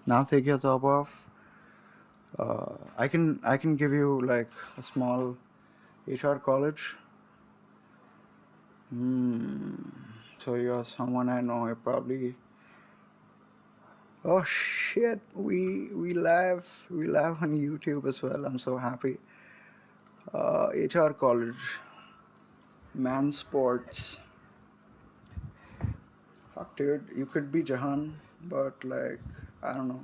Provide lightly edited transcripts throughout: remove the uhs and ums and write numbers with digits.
Now take your top off. I can give you like a small HR college. Hmm. So you're someone I know. You probably. Oh shit! We live on YouTube as well. I'm so happy. HR college. Man sports. Fuck, dude. You could be Jahan, but like I don't know.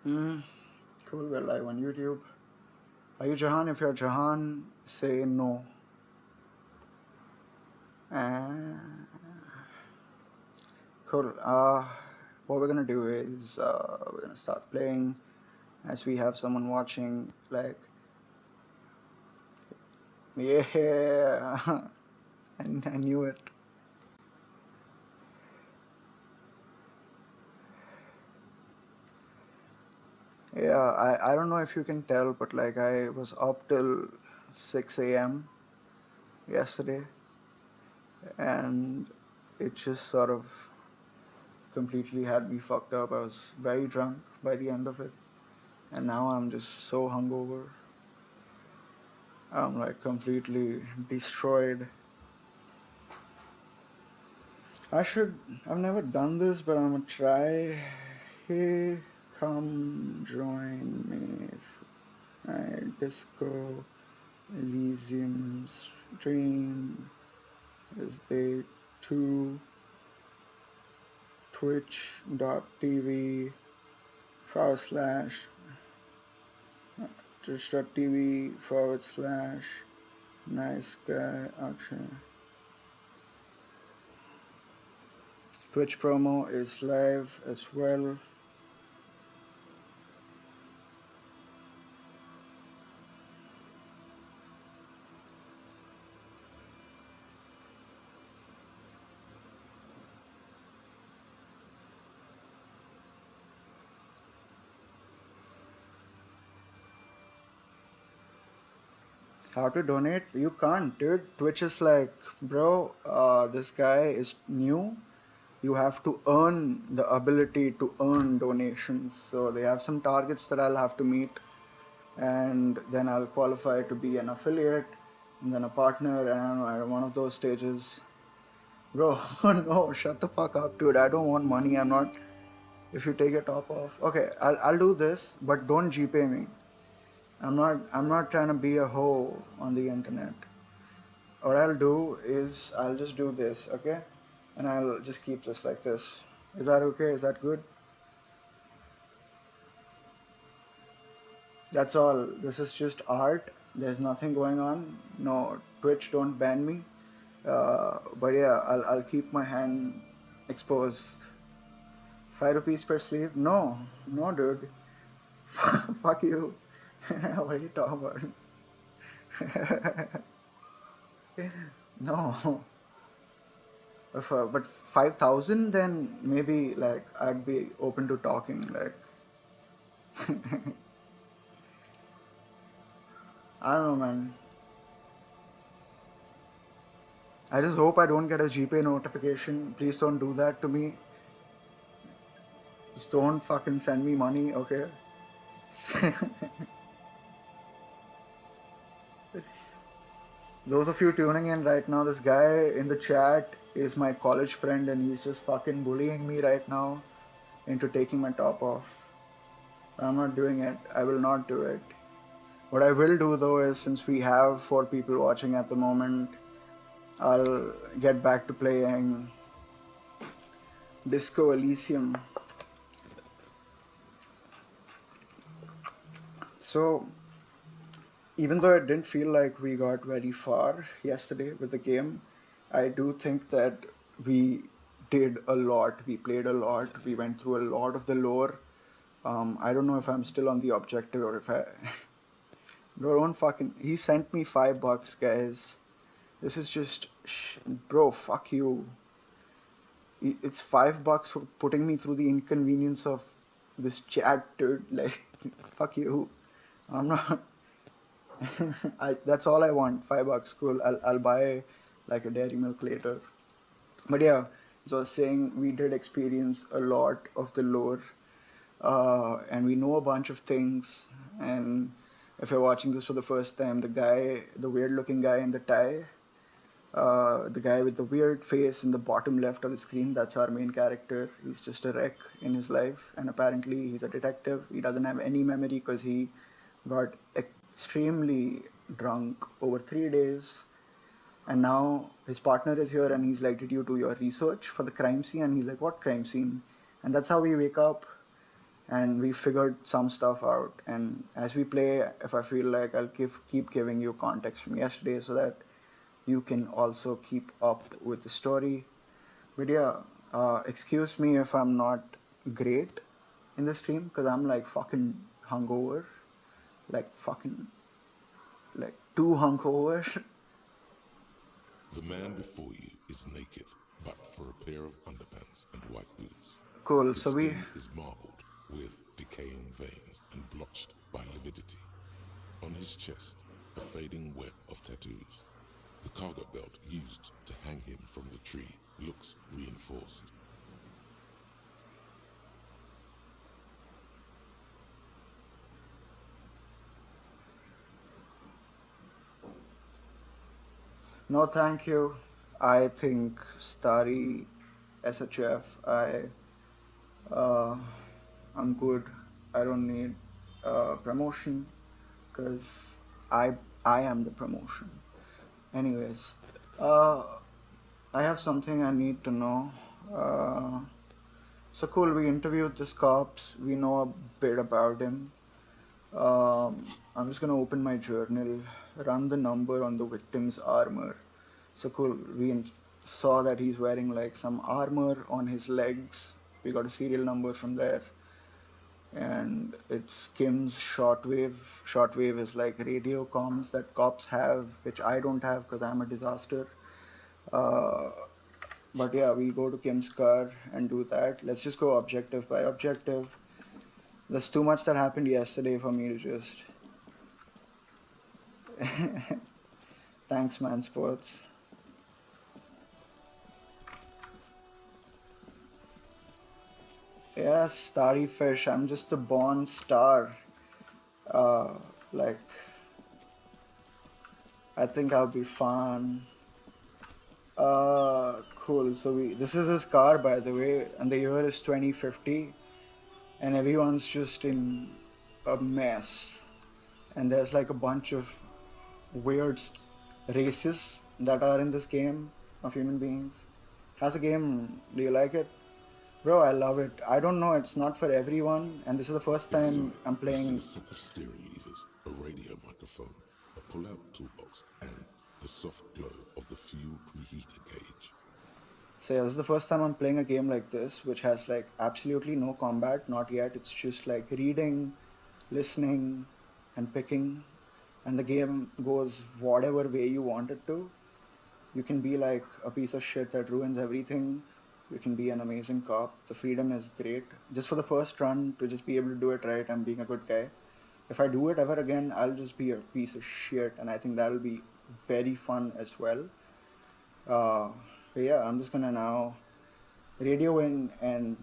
Hmm. Cool. We're live on YouTube. Are you Jahan? If you're Jahan, say no. And cool. What we're gonna do is we're gonna start playing as we have someone watching. Like, yeah, and I knew it. Yeah, I don't know if you can tell, but like I was up till 6 a.m. yesterday, and it just sort of completely had me fucked up. I was very drunk by the end of it, and now I'm just so hungover. I'm like completely destroyed. I've never done this, but I'm gonna try. Hey, come join me. Disco Elysium stream is day 2, twitch.tv forward slash twitch.tv forward slash nice guy auction. Twitch promo is live as well. How to donate? You can't, dude. Twitch is like, bro, this guy is new. You have to earn the ability to earn donations. So they have some targets that I'll have to meet, and then I'll qualify to be an affiliate, and then a partner, and at one of those stages. Bro, no, shut the fuck up, dude. I don't want money. I'm not. If you take your top off, okay, I'll do this, but don't GPay me. I'm not trying to be a hoe on the internet. What I'll do is I'll just do this, okay? And I'll just keep this like this. Is that okay? Is that good? That's all. This is just art. There's nothing going on. No, Twitch don't ban me. But yeah, I'll keep my hand exposed. 5 rupees per sleeve? No, no, dude. Fuck you. What are you talking about? No. But 5,000, then maybe like I'd be open to talking. Like, I don't know, man. I just hope I don't get a GPay notification. Please don't do that to me. Just don't fucking send me money, okay? Those of you tuning in right now, this guy in the chat is my college friend, and he's just fucking bullying me right now into taking my top off. I'm not doing it. I will not do it. What I will do though is, since we have 4 people watching at the moment, I'll get back to playing Disco Elysium. So, even though it didn't feel like we got very far yesterday with the game, I do think that we did a lot. We played a lot. We went through a lot of the lore. I don't know if I'm still on the objective or if I. Bro, don't fucking. He sent me $5, guys. This is just. Bro, fuck you. It's $5 for putting me through the inconvenience of this chat, dude. Like, fuck you. I'm not. That's all I want. $5, cool. I'll buy like a dairy milk later. But yeah, So I was saying we did experience a lot of the lore, and we know a bunch of things. And if you're watching this for the first time, the weird looking guy in the tie, the guy with the weird face in the bottom left of the screen, that's our main character. He's just a wreck in his life, and apparently he's a detective. He doesn't have any memory because he got extremely drunk over 3 days. And now his partner is here, and he's like, "Did you do your research for the crime scene?" And he's like, "What crime scene?" And that's how we wake up, and we figured some stuff out. And as we play, if I feel like I'll keep giving you context from yesterday so that you can also keep up with the story. But yeah, excuse me if I'm not great in the stream because I'm like fucking hungover, like fucking like too hungover. The man before you is naked, but for a pair of underpants and white boots. Cool. His So we skin is marbled with decaying veins and blotched by lividity. On his chest, a fading web of tattoos. The cargo belt used to hang him from the tree looks reinforced. no, thank you. I think Starry SHF. Uh, I'm good. I don't need promotion because I I am the promotion. Anyways, uh, I have something I need to know. Uh, so cool. We interviewed this cops. We know a bit about him. I'm just gonna open my journal, run the number on the victim's armor. So cool. Saw that he's wearing like some armor on his legs. We got a serial number from there, and it's Kim's shortwave. Shortwave is like radio comms that cops have, which I don't have because I'm a disaster. Uh, but yeah, we go to Kim's car and do that. Let's just go objective by objective. There's too much that happened yesterday for me to just. Thanks, man, sports. Yeah, starry fish. I'm just a born star. Uh, like, I think I'll be fine. Cool. So this is his car, by the way, and the year is 2050, and everyone's just in a mess. And there's like a bunch of weird races that are in this game of human beings. How's the game? Do you like it? Bro, I love it. I don't know, it's not for everyone, and this is the first time Inside, I'm you see a playing. set of steering levers, a radio microphone, a pull-out toolbox, and the soft glow of the fuel preheater gauge. So yeah, this is the first time I'm playing a game like this, which has like absolutely no combat, not yet. It's just like reading, listening, and picking, and the game goes whatever way you want it to. You can be like a piece of shit that ruins everything. You can be an amazing cop. The freedom is great. Just for the first run, to just be able to do it right, I'm being a good guy. If I do it ever again, I'll just be a piece of shit, and I think that'll be very fun as well. Uh, but yeah, I'm just gonna now radio in and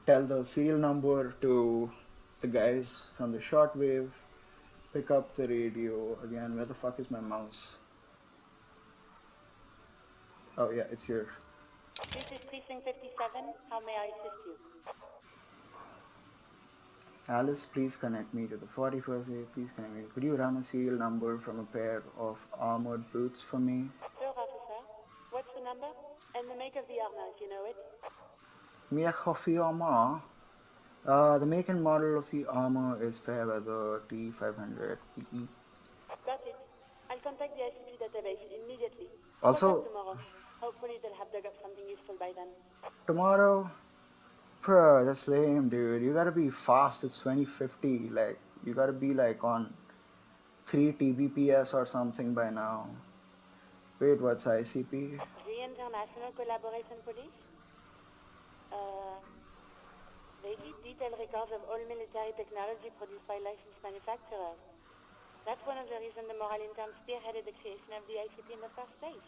tell the serial number to the guys from the shortwave. Pick up the radio again. Where the fuck is my mouse? Oh yeah, it's here. This is Precinct 57. How may I assist you? Alice, please connect me to the 41st way. Please connect me. Could you run a serial number from a pair of armored boots for me? Sure, officer. What's the number? And the make of the armor, if you know it. Armor. The make and model of the armor is Fairweather T500 PE. Got it. I'll contact the ICP database immediately. Call Also, back tomorrow. Hopefully they'll have dug up something useful by then. tomorrow, bro, that's lame, dude. You gotta be fast. It's 2050. Like, you gotta be like on 3 Tbps or something by now. Wait, what's ICP? The International Collaboration Police? They keep detailed records of all military technology produced by licensed manufacturers. That's one of the reasons the Moral intern spearheaded the creation of the ICP in the first place.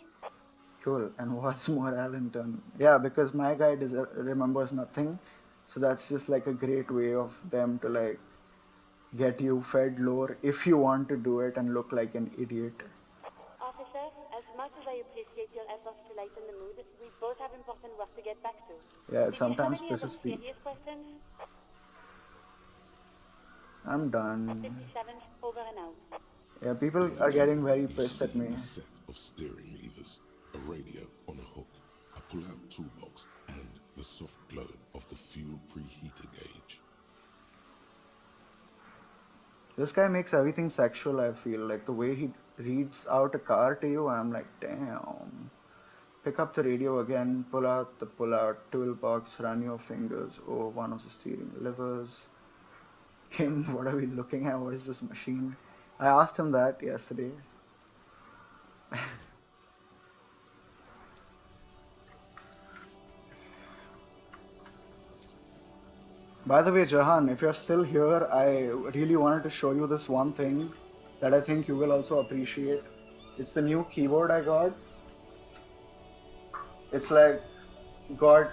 Cool. And what's morale in turn? Yeah, because my guy remembers nothing. So that's just like a great way of them to like get you fed lore if you want to do it and look like an idiot. Officer, as much as I appreciate your efforts to lighten the mood, we both have important work to get back to. Yeah, it Did you have sometimes any other pisses me. serious questions? I'm done. 57th, over and out. Yeah, people Then are came getting very you pissed at see me. a set of steering levers, a radio on a hook, a pull-out toolbox, and the soft glow of the fuel preheater gauge. This guy makes everything sexual, I feel. Like the way he reads out a car to you, I'm like, damn. Pick up the radio again, pull out the pull-out toolbox, run your fingers over one of the steering levers. Kim, what are we looking at? What is this machine? I asked him that yesterday. By the way, Jahan, if you're still here, I really wanted to show you this one thing that I think you will also appreciate. It's the new keyboard I got. It's like got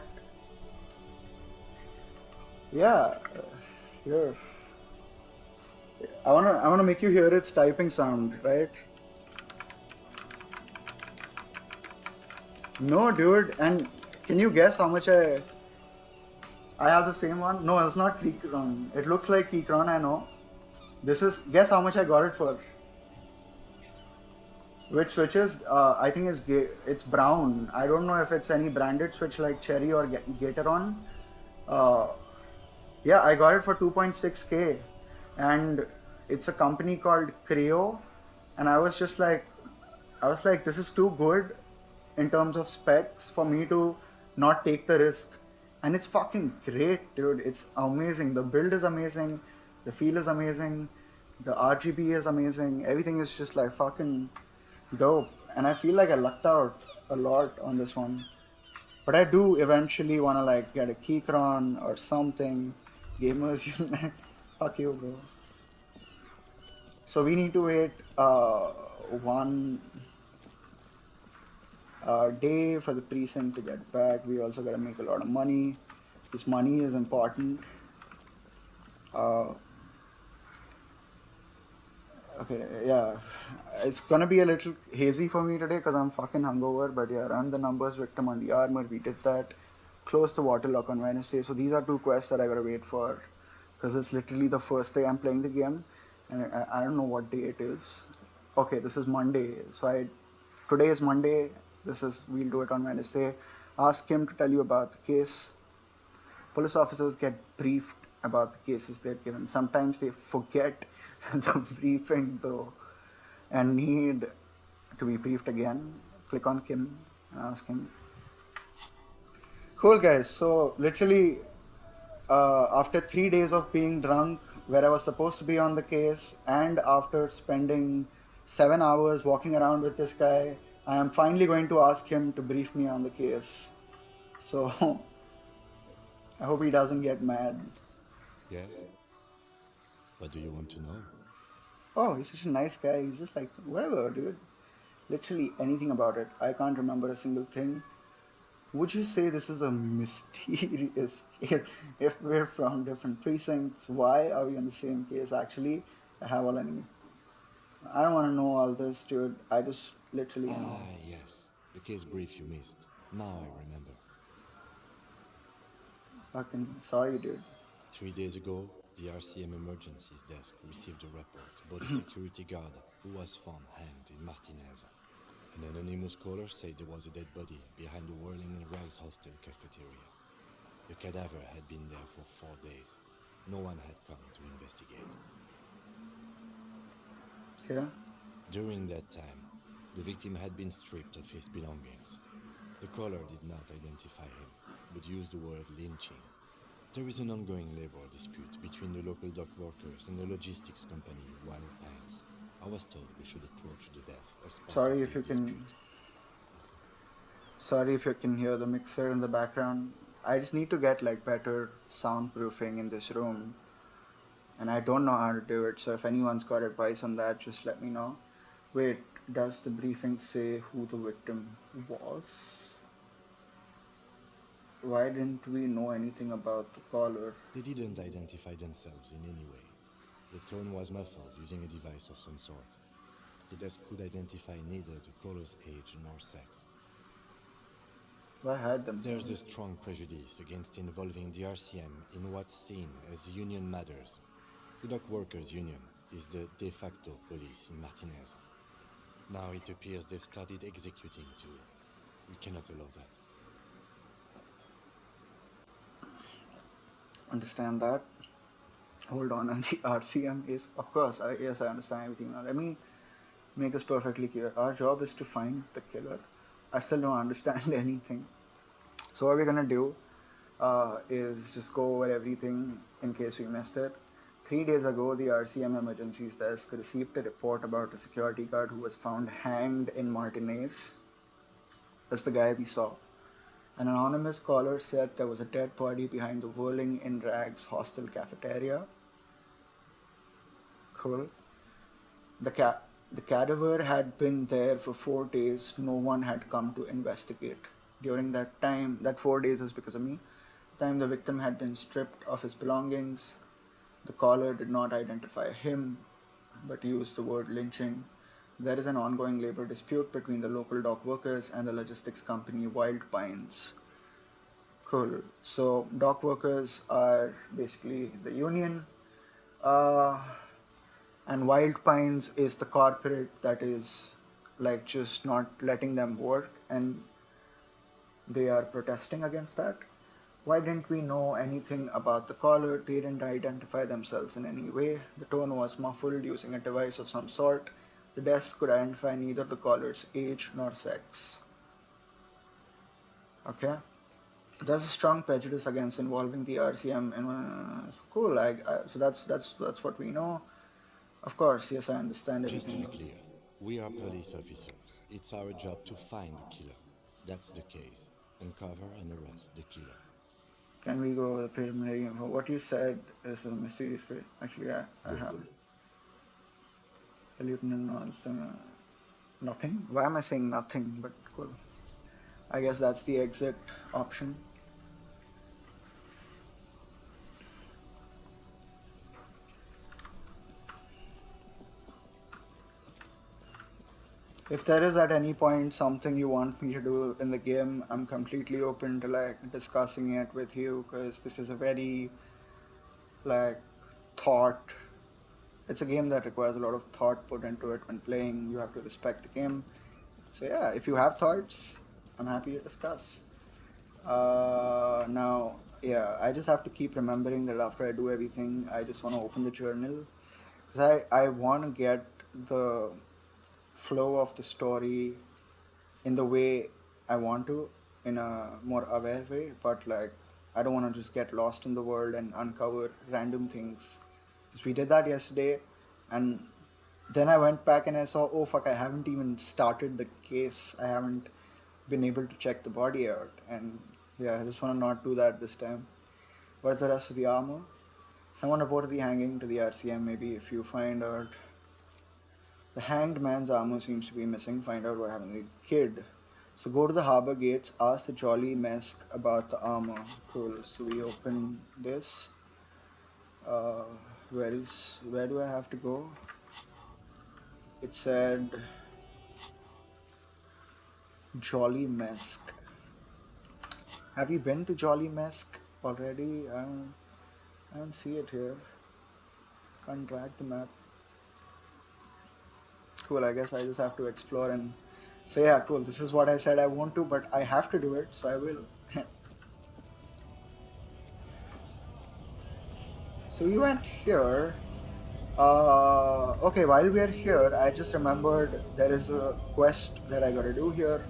yeah. Here. I wanna make you hear its typing sound, right? No, dude, and can you guess how much I have the same one? No, it's not Keychron. It looks like Keychron, I know. This is guess how much I got it for. Which switches? I think it's brown. I don't know if it's any branded switch like Cherry or Gateron. Uh, yeah, I got it for 2.6K, and it's a company called Creo, and I was like, this is too good in terms of specs for me to not take the risk. And it's fucking great, dude. It's amazing. The build is amazing. The feel is amazing. The RGB is amazing. Everything is just like fucking dope. And I feel like I lucked out a lot on this one. But I do eventually want to like get a Keychron or something. Gamers, fuck you, bro. So we need to wait one day for the precinct to get back. We also got to make a lot of money. This money is important. Uh, okay, yeah. It's gonna be a little hazy for me today because I'm fucking hungover. But yeah, run the numbers, victim on the armor. We did that. Close the waterlock on Wednesday. So these are two quests that I gotta wait for because it's literally the first day I'm playing the game, and I don't know what day it is. Okay, this is Monday. Today is Monday. We'll do it on Wednesday. Ask him to tell you about the case. Police officers get briefed about the cases they're given. Sometimes they forget the briefing though and need to be briefed again. Click on Kim and ask him. Cool, guys. So literally, after 3 days of being drunk, where I was supposed to be on the case, and after spending 7 hours walking around with this guy, I am finally going to ask him to brief me on the case. So I hope he doesn't get mad. Yes? What do you want to know? Oh, he's such a nice guy. He's just like, whatever, dude. Literally anything about it. I can't remember a single thing. Would you say this is a mysterious case? If we're from different precincts, why are we on the same case? Actually, I have all I need. I don't want to know all this, dude. I just literally know. Ah, yes. The case brief you missed. Now I remember. Fucking sorry, dude. 3 days ago, the RCM emergencies desk received a report about a security guard who was found hanged in Martinez. An anonymous caller said there was a dead body behind the Whirling Rags hostel cafeteria. The cadaver had been there for 4 days. No one had come to investigate. Yeah. During that time, the victim had been stripped of his belongings. The caller did not identify him, but used the word lynching. There is an ongoing labor dispute between the local dock workers and the logistics company Wild Pines. I was told we should approach the death as part Sorry of if this you can. dispute. Sorry if you can hear the mixer in the background. I just need to get like better soundproofing in this room, and I don't know how to do it. So if anyone's got advice on that, just let me know. Wait, Does the briefing say who the victim was? Why didn't we know anything about the caller? They didn't identify themselves in any way. The tone was muffled using a device of some sort. The desk could identify neither the caller's age nor sex. Why hide There's a themselves? strong prejudice against involving the RCM in what's seen as union matters. The dock workers' union is the de facto police in Martinez. Now it appears they've started executing too. We cannot allow that. Understand that? Hold on, and the RCM is, of course, yes, I understand everything now. Let me make this perfectly clear. Our job is to find the killer. I still don't understand anything. So what we're gonna do is just go over everything in case we missed it. 3 days ago, the RCM Emergencies Desk received a report about a security guard who was found hanged in Martinez. That's the guy we saw. An anonymous caller said there was a dead body behind the whirling in rags hostel cafeteria. Cool. The cadaver had been there for 4 days. No one had come to investigate. During that time, that 4 days is because of me, the time the victim had been stripped of his belongings. The caller did not identify him, but used the word lynching. There is an ongoing labor dispute between the local dock workers and the logistics company Wild Pines. Cool. So dock workers are basically the union, uh, and Wild Pines is the corporate that is like just not letting them work, and they are protesting against that. Why didn't we know anything about the caller? They didn't identify themselves in any way. The tone was muffled using a device of some sort. The desk could identify neither the caller's age nor sex. Okay. There's a strong prejudice against involving the RCM, and cool. So that's what we know. Of course, yes, I understand Just to everything. be clear, we are police officers. It's our job to find the killer. That's the case. Uncover and arrest the killer. Can we go over the preliminary info? What you said is a mysterious case. Actually, I Go. have Lieutenant Nonson. Nothing. Why am I saying nothing? But cool. I guess that's the exit option. If there is at any point something you want me to do in the game, I'm completely open to like discussing it with you, because this is a very like thought. It's a game that requires a lot of thought put into it when playing. You have to respect the game. So yeah, if you have thoughts, I'm happy to discuss. Now, yeah, I just have to keep remembering that after I do everything, I just want to open the journal, because I want to get the flow of the story in the way I want to, in a more aware way, but like I don't want to just get lost in the world and uncover random things. Because we did that yesterday, and then I went back and I saw, oh fuck, I haven't even started the case. I haven't been able to check the body out, and yeah, I just want to not do that this time. What's the rest of the armor? Someone reported the hanging to the RCM. Maybe if you find out the hanged man's armor seems to be missing, find out what happened to the kid. So go to the harbor gates, ask the Jolly Mesk about the armor. Cool. So we open this. Uh, where do I have to go? It said Jolly Mesk. Have you been to Jolly Mesk already? I don't see it here. Can't drag the map. Cool, I guess I just have to explore and so yeah, cool. This is what I said I won't do, but I have to do it, so I will. So we went here. Okay, while we are here, I just remembered there is a quest that I gotta do here.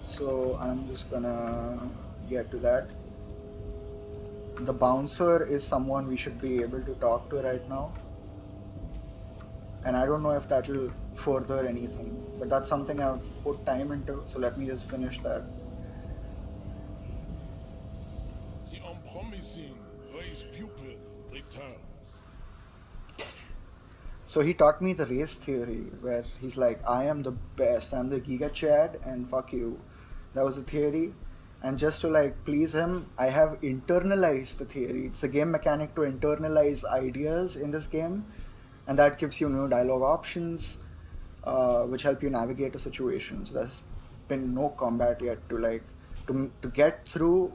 So I'm just gonna get to that. The bouncer is someone we should be able to talk to right now. And I don't know if that will further anything, but that's something I've put time into, so let me just finish that. The unpromising race pupil returns. So he taught me the race theory, where he's like, I am the best, I'm the Giga Chad, and fuck you. That was the theory. And just to like please him, I have internalized the theory. It's a game mechanic to internalize ideas in this game, and that gives you new dialogue options, which help you navigate a situation. So there's been no combat yet to like to get through.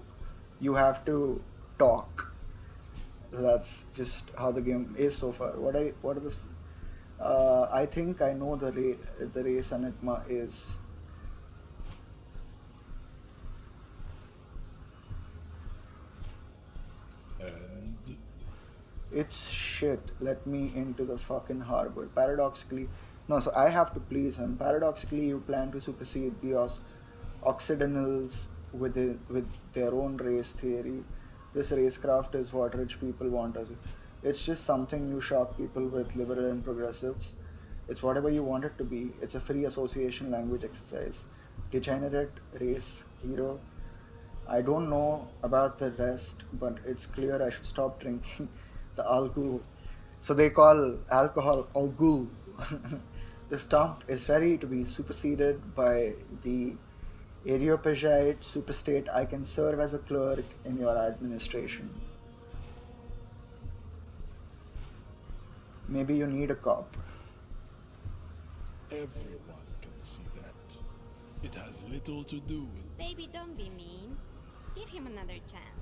You have to talk. So that's just how the game is so far. What are the I think I know the race Enigma is. And It's shit. Let me into the fucking harbor. Paradoxically, no. So I have to please him. Paradoxically, you plan to supersede the Occidentals with their own race theory. This racecraft is what rich people want us. It's just something you shock people with, liberal and progressives. It's whatever you want it to be. It's a free association language exercise. Degenerate race hero. I don't know about the rest, but it's clear I should stop drinking the alcohol. So they call alcohol alcohol. The stump is ready to be superseded by the Areopagite superstate. I can serve as a clerk in your administration. Maybe you need a cop. everyone can see that. It has little to do with Baby, don't be mean. Give him another chance.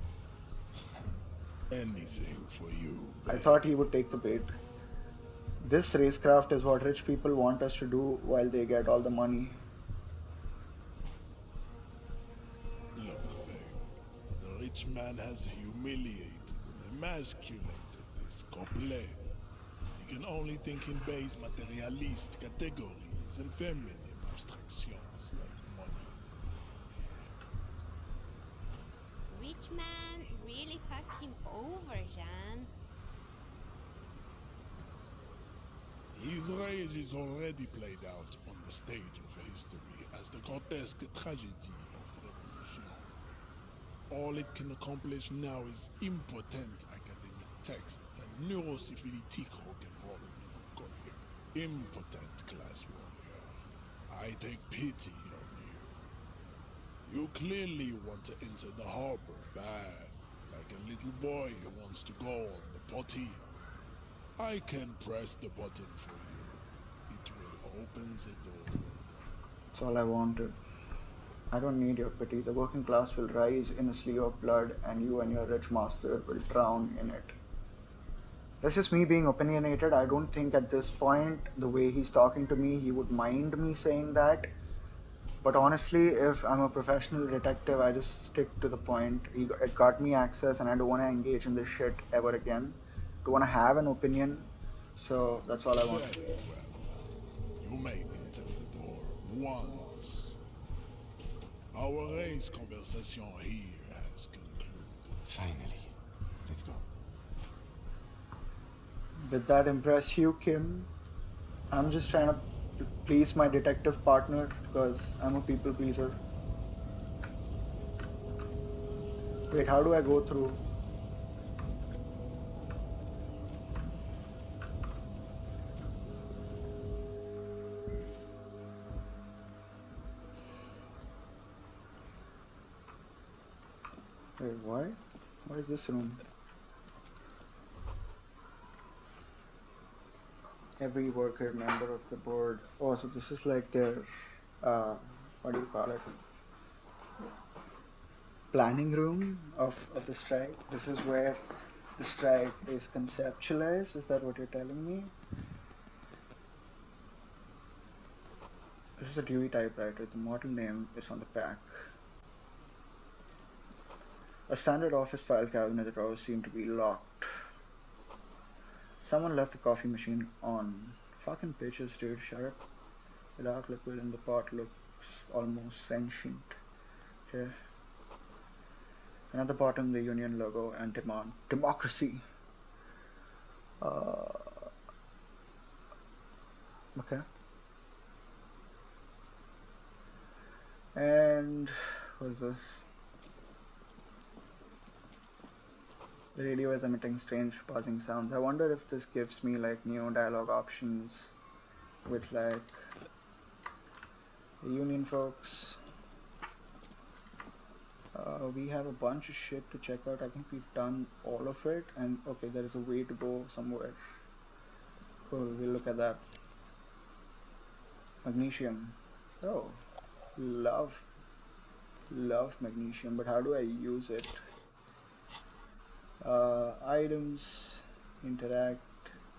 anything for you. I Babe. thought he would take the bait. This racecraft is what rich people want us to do while they get all the money. Look, babe, the rich man has humiliated and emasculated this couple. He can only think in base materialist categories and feminine abstractions like money. Rich man really fucked him over, Jean. His rage is already played out on the stage of history as the grotesque tragedy of revolution. All it can accomplish now is impotent academic text and neurosyphilitic rock and roll melancholia. Impotent class warrior. I take pity on you. You clearly want to enter the harbor bad, like a little boy who wants to go on the potty. I can press the button for you. It will open the door. That's all I wanted. I don't need your pity. The working class will rise in a slew of blood, and you and your rich master will drown in it. That's just me being opinionated. I don't think at this point, the way he's talking to me, he would mind me saying that. But honestly, if I'm a professional detective, I just stick to the point. It got me access, and I don't want to engage in this shit ever again. Don't want to have an opinion. So that's all I want. Very well. You may enter the door once. Our race conversation here has concluded. Finally. Let's go. Did that impress you, Kim? I'm just trying to please my detective partner because I'm a people pleaser. Wait, how do I go through? Wait, why? What is this room? Every worker member of the board. Oh, so this is like their, what do you call it? Planning room of the strike. This is where the strike is conceptualized. Is that what you're telling me? This is a Dewey typewriter. The model name is on the back. A standard office file cabinet drawers seem to be locked. Someone left the coffee machine on. Fucking bitches, dude. Shut up. The dark liquid in the pot looks almost sentient. Okay. And at the bottom, the union logo and demand democracy. Okay. And what's this? The radio is emitting strange buzzing sounds. I wonder if this gives me like new dialogue options with like the Union folks. We have a bunch of shit to check out. I think we've done all of it, and okay, there is a way to go somewhere. Cool, we'll look at that. Magnesium. Oh, love magnesium, but how do I use it? Items, interact,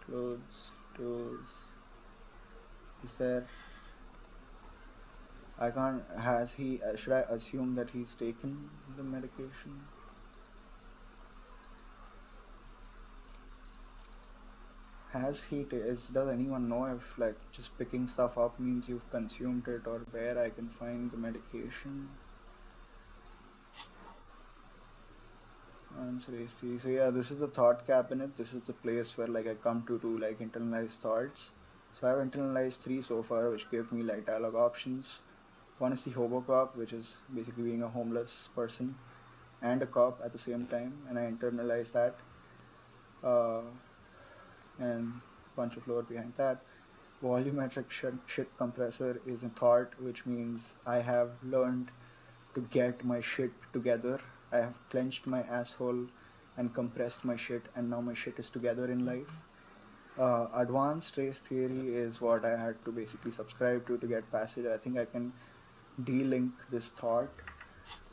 clothes, tools. Is there? I can't. Has he? Should I assume that he's taken the medication? Has he? Does anyone know if like just picking stuff up means you've consumed it, or where I can find the medication? Answer is C. So yeah, this is the thought cabinet. This is the place where like I come to do like internalize thoughts. So I've internalized 3 so far, which give me like dialogue options. One is the hobo cop, which is basically being a homeless person and a cop at the same time, and I internalize that. And a bunch of lore behind that. Volumetric shit compressor is a thought, which means I have learned to get my shit together. I have clenched my asshole and compressed my shit, and now my shit is together in life. Advanced race theory is what I had to basically subscribe to get past it. I think I can de-link this thought,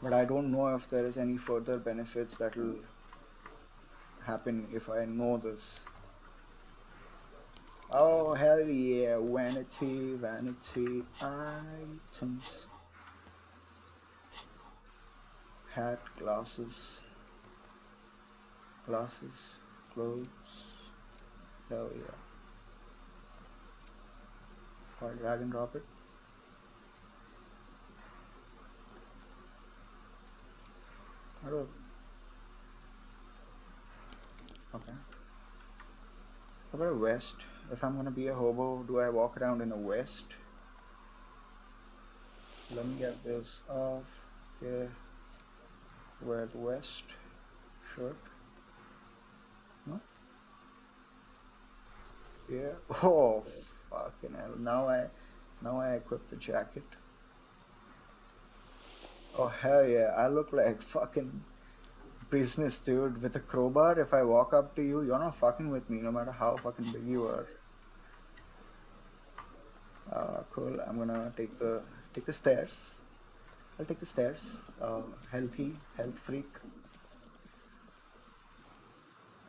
but I don't know if there is any further benefits that will happen if I know this. Oh hell yeah, vanity items. Hat, glasses, clothes. Hell yeah. Or drag and drop it. How do I... Okay. How about a vest? If I'm gonna be a hobo, do I walk around in a vest? Let me get this off. Okay. Wear the vest. Shirt. No? Yeah. Oh, fucking hell. Now I equip the jacket. Oh hell yeah, I look like fucking business dude with a crowbar. If I walk up to you, you're not fucking with me no matter how fucking big you are. Cool. I'm gonna take the stairs. I'll take the stairs. Health freak.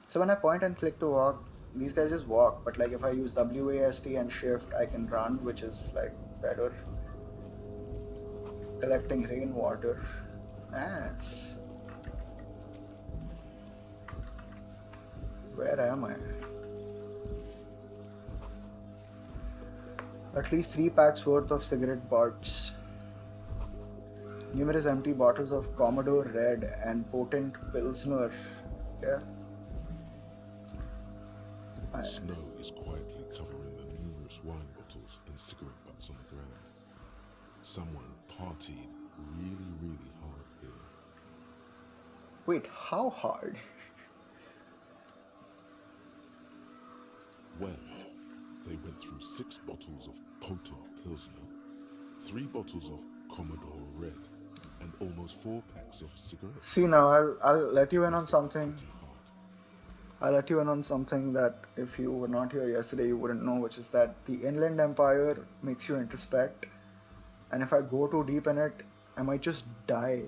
So when I point and click to walk, these guys just walk, but like if I use WASD and shift, I can run, which is like better. Collecting rainwater. Nice. Where am I? At least 3 packs worth of cigarette butts. Numerous empty bottles of Commodore Red and potent Pilsner. Yeah. Snow is quietly covering the numerous wine bottles and cigarette butts on the ground. Someone partied really hard here. Wait, how hard? Well, they went through 6 bottles of potent Pilsner, 3 bottles of Commodore Red, and almost 4 packs of cigarettes. See now, I'll let you in on something. I'll let you in on something that if you were not here yesterday, you wouldn't know, which is that the Inland Empire makes you introspect. And if I go too deep in it, I might just die.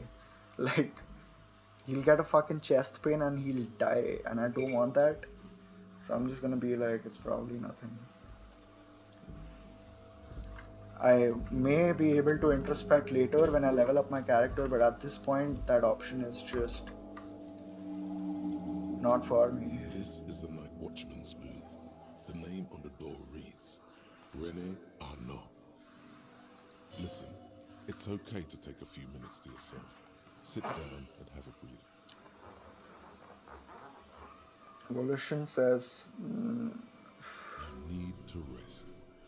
Like, he'll get a fucking chest pain and he'll die. And I don't want that. So I'm just gonna be like, it's probably nothing. I may be able to introspect later when I level up my character, but at this point, that option is just not for me. This is the Night Watchman's booth. The name on the door reads, Rene Arnaud. Listen, it's okay to take a few minutes to yourself. Sit down and have a breather. Volition says... You need to rest.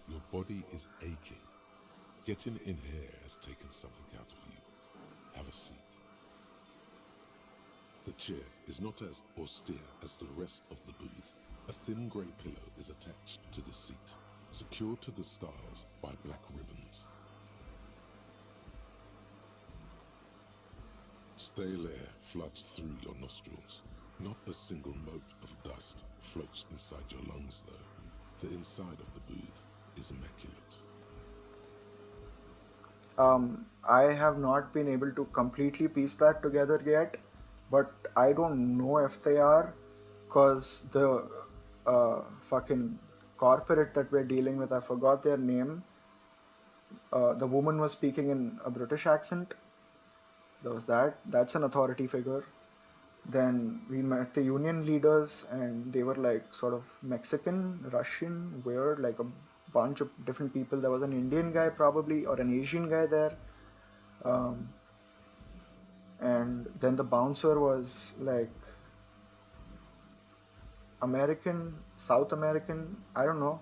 Your body is aching. Getting in here has taken something out of you. Have a seat. The chair is not as austere as the rest of the booth. A thin grey pillow is attached to the seat, secured to the stiles by black ribbons. Stale air floods through your nostrils. Not a single mote of dust floats inside your lungs, though. The inside of the booth is immaculate. I have not been able to completely piece that together yet, but I don't know if they are, because the fucking corporate that we're dealing with, I forgot their name. The woman was speaking in a British accent. There was that. That's an authority figure. Then we met the union leaders, and they were like sort of Mexican, Russian, weird, like a bunch of different people. There was an Indian guy, probably, or an Asian guy there. And then the bouncer was like American, South American, I don't know.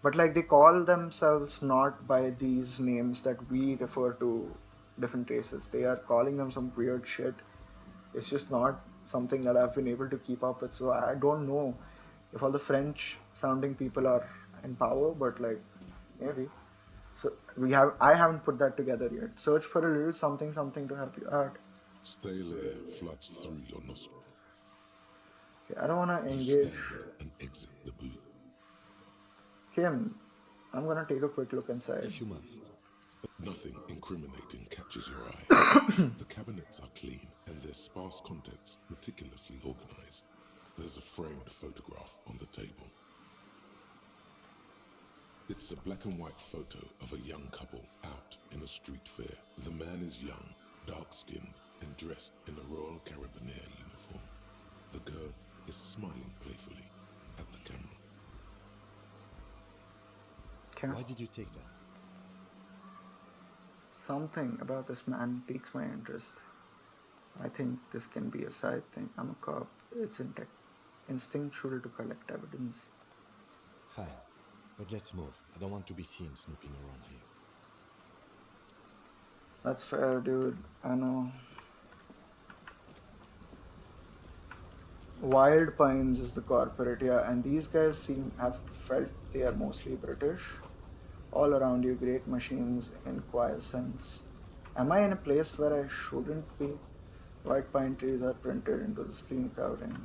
But like they call themselves not by these names that we refer to different races. They are calling them some weird shit. It's just not something that I've been able to keep up with. So I don't know if all the French sounding people are in power, but like maybe. So I haven't put that together yet. Search for a little something something to help you out. Stale air floods through your nostrils. Okay, I don't wanna You engage stand and exit the booth. Kim. I'm gonna take a quick look inside. If you must. Nothing incriminating catches your eye. The cabinets are clean and their sparse contents meticulously organized. There's a framed photograph on the table. It's a black and white photo of a young couple out in a street fair. The man is young, dark-skinned, and dressed in a Royal Carabinier uniform. The girl is smiling playfully at the camera. Okay. Why did you take that? Something about this man piques my interest. I think this can be a side thing. I'm a cop. It's instinctual to collect evidence. Fine. But let's move. I don't want to be seen snooping around here. That's fair, dude. I know. Wild Pines is the corporate, yeah, and these guys have felt they are mostly British. All around you, great machines in quiescence. Am I in a place where I shouldn't be? White pine trees are printed into the screen covering.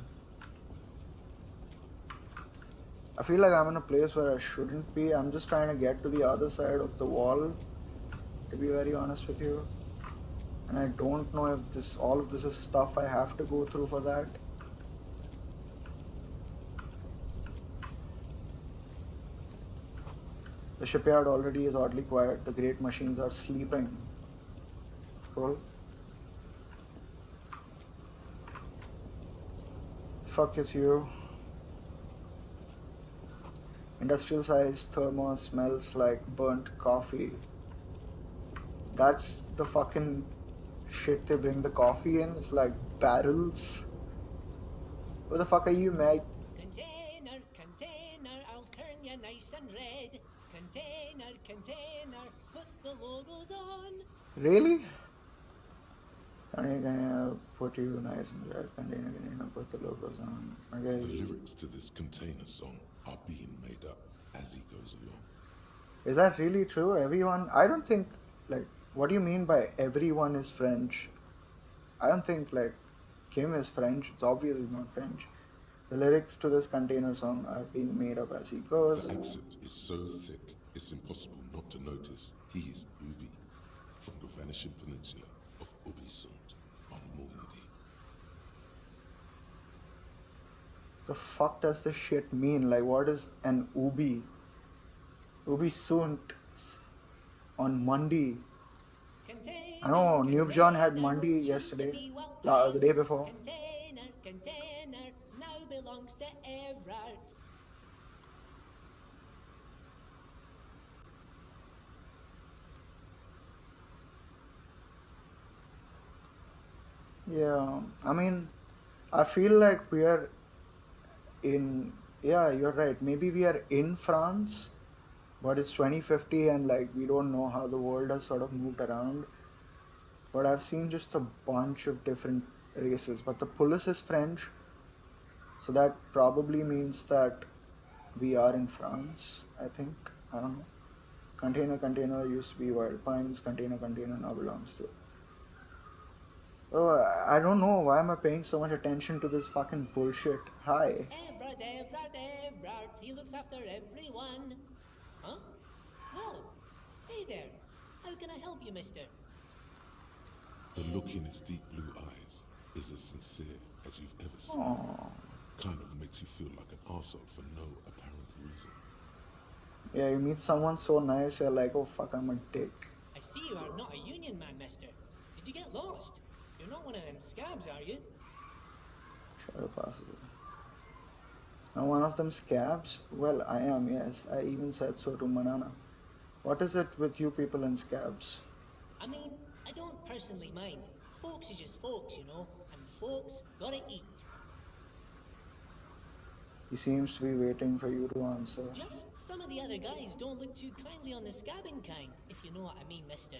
I feel like I'm in a place where I shouldn't be. I'm just trying to get to the other side of the wall, to be very honest with you. And I don't know if all of this is stuff I have to go through for that. The shipyard already is oddly quiet. The great machines are sleeping. Cool. Fuck is you. Industrial size thermos smells like burnt coffee. That's the fucking shit they bring the coffee in. It's like barrels. Who the fuck are you, mate? Container, I'll turn you nice and red. Container, put the logos on. Really? Container, put you nice and red. Container, put the logos on. Okay. The lyrics to this container song are being made up as he goes along. Is that really true? Everyone? I don't think, like, what do you mean by everyone is French? I don't think, like, Kim is French. It's obvious he's not French. The lyrics to this container song are being made up as he goes. The accent is so thick, it's impossible not to notice he's Ubi, from the vanishing peninsula of Ubisunt on Mundi. The fuck does this shit mean? Like, what is an Ubi? Ubi sunt on Monday. I know Noob John had Monday yesterday, the day before. Container, now belongs to Everard. Yeah, I mean, I feel like we are in, yeah, you're right. Maybe we are in France, but it's 2050 and like we don't know how the world has sort of moved around. But I've seen just a bunch of different races, but the police is French, so that probably means that we are in France, I think. I don't know. Container used to be Wild Pines. Container now belongs to. Oh, I don't know. Why am I paying so much attention to this fucking bullshit? Hi. Everard, he looks after everyone. Huh? Well, hey there. How can I help you, mister? The look in his deep blue eyes is as sincere as you've ever seen. Oh. Kind of makes you feel like an arsehole for no apparent reason. Yeah, you meet someone so nice, you're like, oh fuck, I'm a dick. I see you are not a union man, mister. Did you get lost? You're not one of them scabs, are you? Sure, possible. Now one of them scabs? Well, I am, yes. I even said so to Manana. What is it with you people and scabs? I mean, I don't personally mind. Folks is just folks, you know, and folks gotta eat. He seems to be waiting for you to answer. Just some of the other guys don't look too kindly on the scabbing kind, if you know what I mean, mister.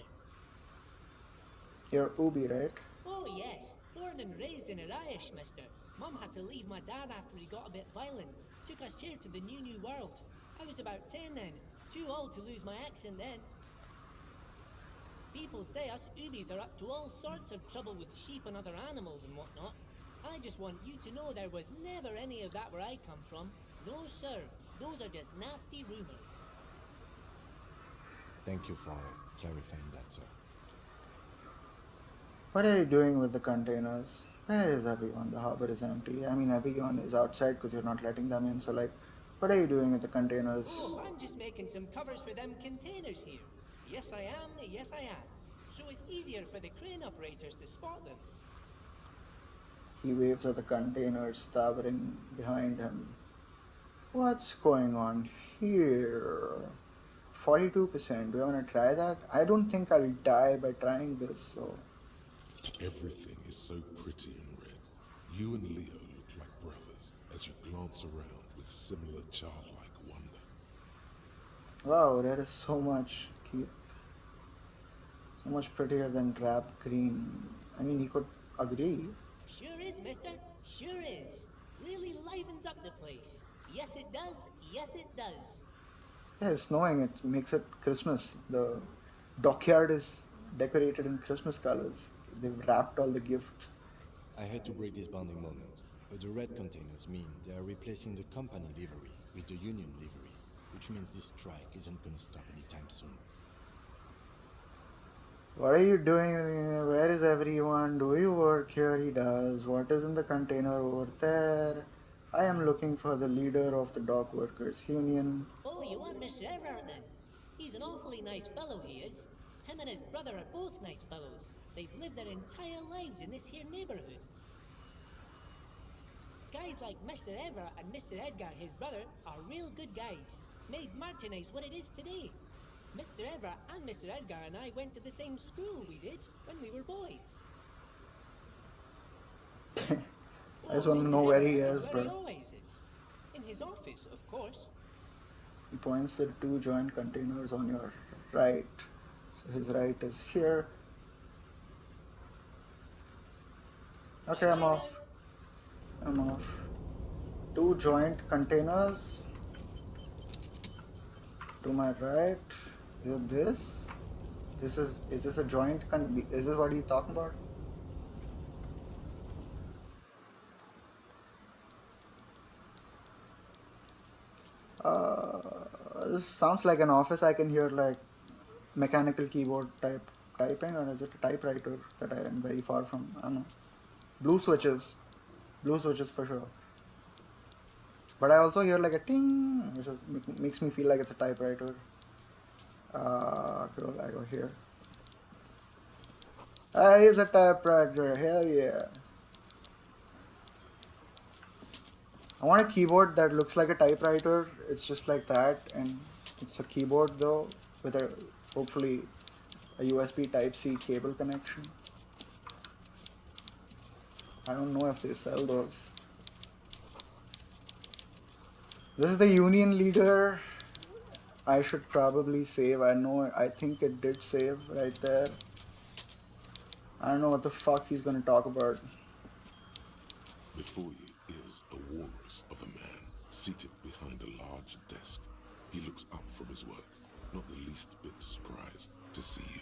You're Ubi, right? Oh, yes. Born and raised in Irish, mister. Mum had to leave my dad after he got a bit violent. Took us here to the new world. I was about 10 then. Too old to lose my accent then. People say us Ubis are up to all sorts of trouble with sheep and other animals and whatnot. I just want you to know there was never any of that where I come from. No, sir. Those are just nasty rumors. Thank you for clarifying that, sir. What are you doing with the containers? Where is everyone? The harbor is empty. I mean, everyone is outside because you're not letting them in. So, like, what are you doing with the containers? Oh, I'm just making some covers for them containers here. Yes, I am. Yes, I am. So it's easier for the crane operators to spot them. He waves at the containers towering behind him. What's going on here? 42%. Do you want to try that? I don't think I'll die by trying this, so. Everything is so pretty and red. You and Leo look like brothers as you glance around with similar childlike wonder. Wow, that is so much cute. So much prettier than drab green. I mean, he could agree. Sure is, mister. Sure is. Really livens up the place. Yes, it does. Yes, it does. Yeah, it's snowing. It makes it Christmas. The dockyard is decorated in Christmas colors. They've wrapped all the gifts. I had to break this bonding moment, but the red containers mean they are replacing the company livery with the union livery, which means this strike isn't gonna stop anytime soon. What are you doing? Where is everyone? Do you work here? He does. What is in the container over there? I am looking for the leader of the dock workers union. Oh, you want Mr. Everard then? He's an awfully nice fellow, he is. Him and his brother are both nice fellows. They've lived their entire lives in this here neighborhood. Guys like Mr. Everard and Mr. Edgar, his brother, are real good guys. Made Martinez what it is today. Mr. Everard and Mr. Edgar and I went to the same school we did when we were boys. I just want to know where he is, where he bro. always is. In his office, of course. He points to the two joint containers on your right. So his right is here. Okay, I'm off. I'm off. Two joint containers. To my right. Is it this? Is this a joint is this what he's talking about? This sounds like an office. I can hear like mechanical keyboard typing, or is it a typewriter that I am very far from? I don't know. Blue switches for sure. But I also hear like a ting, which makes me feel like it's a typewriter. Cool, I go here. Here's a typewriter. Hell yeah. I want a keyboard that looks like a typewriter. It's just like that, and it's a keyboard though with a hopefully a USB Type-C cable connection. I don't know if they sell those. This is the union leader. I should probably save. I think it did save right there. I don't know what the fuck he's gonna talk about. Before you is a walrus of a man seated behind a large desk. He looks up from his work, not the least bit surprised to see you.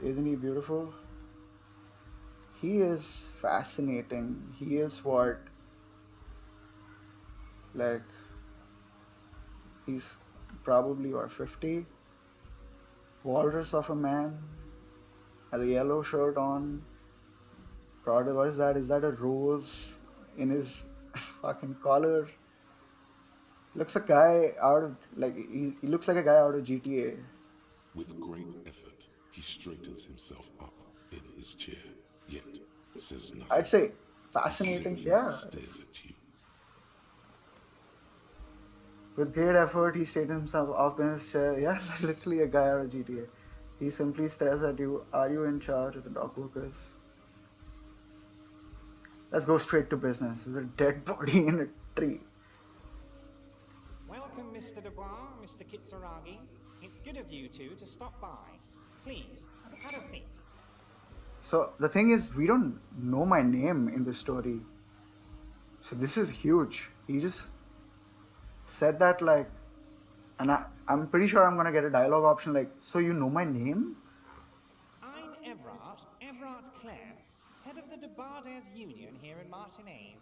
Isn't he beautiful? He is fascinating. He is what, like, he's probably what, 50? Walrus of a man, has a yellow shirt on. Probably, what is that? Is that a rose in his fucking collar? Looks a guy out of, like, he looks like a guy out of GTA. With great effort, he straightens himself up in his chair, yet says nothing. I'd say He fascinating, simply yeah. stares at you. With great effort, he straightened himself up in his chair. Yeah, literally a guy out of GTA. He simply stares at you. Are you in charge of the dock workers? Let's go straight to business. There's a dead body in a tree. Welcome, Mr. Dubois, Mr. Kitsuragi. It's good of you two to stop by. Please, have a seat. So the thing is, we don't know my name in this story. So this is huge. He just said that, like, and I'm pretty sure I'm gonna get a dialogue option like, so you know my name? I'm Everard Clare, head of the Debarders Union here in Martinez.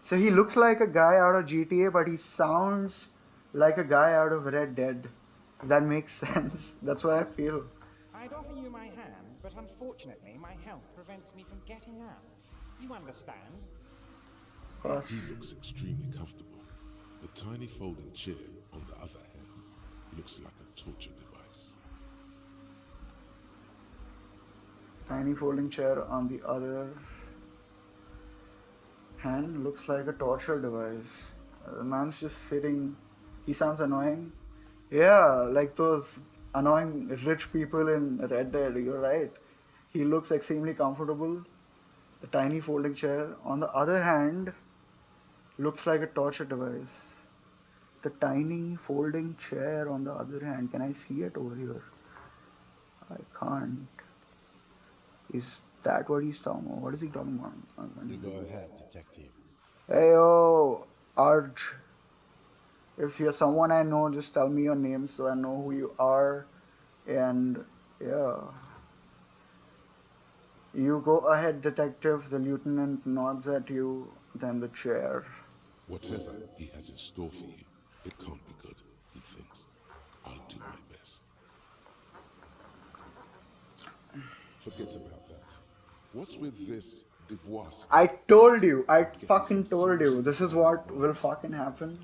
So he looks like a guy out of GTA, but he sounds like a guy out of Red Dead. If that makes sense. That's what I feel. I'd offer you my hand, but unfortunately my health prevents me from getting up. You understand? Of course. He looks extremely comfortable. The tiny folding chair, on the other hand, looks like a torture device. Tiny folding chair on the other hand looks like a torture device. The man's just sitting. He sounds annoying. Yeah, like those annoying rich people in Red Dead. You're right. He looks extremely comfortable. The tiny folding chair, on the other hand, looks like a torture device. The tiny folding chair, on the other hand, can I see it over here? I can't. Is that what he's talking about? What is he talking about? You go ahead, detective. Hey, yo, Arj. If you're someone I know, just tell me your name so I know who you are. And yeah. You go ahead, detective. The lieutenant nods at you, then the chair. Whatever he has in store for you, it can't be good, he thinks. I'll do my best. Forget about that. What's with this Dubois stuff? I told you. I fucking told you. This is what will fucking happen.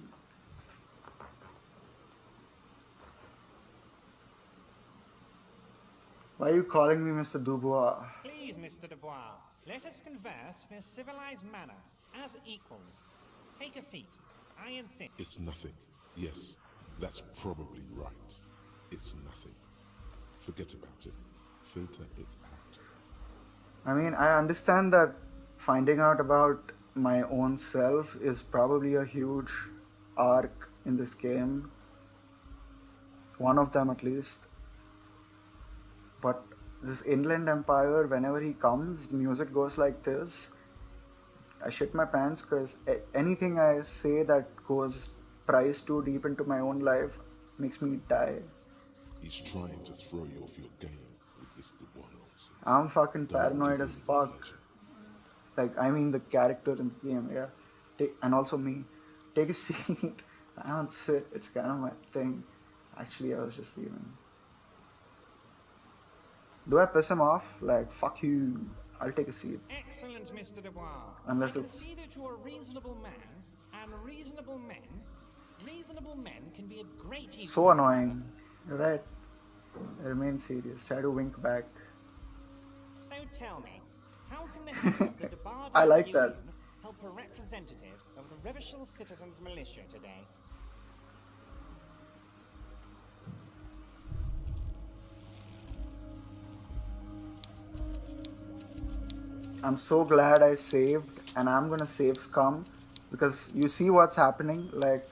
Why are you calling me Mr. Dubois? Please, Mr. Dubois, let us converse in a civilized manner, as equals. Take a seat. I insist. It's nothing. Yes, that's probably right. It's nothing. Forget about it. Filter it out. I mean, I understand that finding out about my own self is probably a huge arc in this game. One of them at least. But this Inland Empire, whenever he comes, the music goes like this. I shit my pants because anything I say that goes price too deep into my own life makes me die. He's trying to throw you off your game with this Dubois nonsense. I'm fucking Don't paranoid give as him fuck. pleasure. Like, I mean the character in the game, yeah. And also me. Take a seat. I don't sit. It's kind of my thing. Actually, I was just leaving. Do I piss him off? Like, fuck you. I'll take a seat. Excellent, Mr. Dubois. Unless I can it's- see that you're a reasonable man, and reasonable men can be of great use. So annoying. You're right. Remain serious. Try to wink back. So tell me, how can the head of the Debarders I like that. Union help a representative of the Revachel Citizens Militia today? I'm so glad I saved, and I'm gonna save Scum because you see what's happening. Like,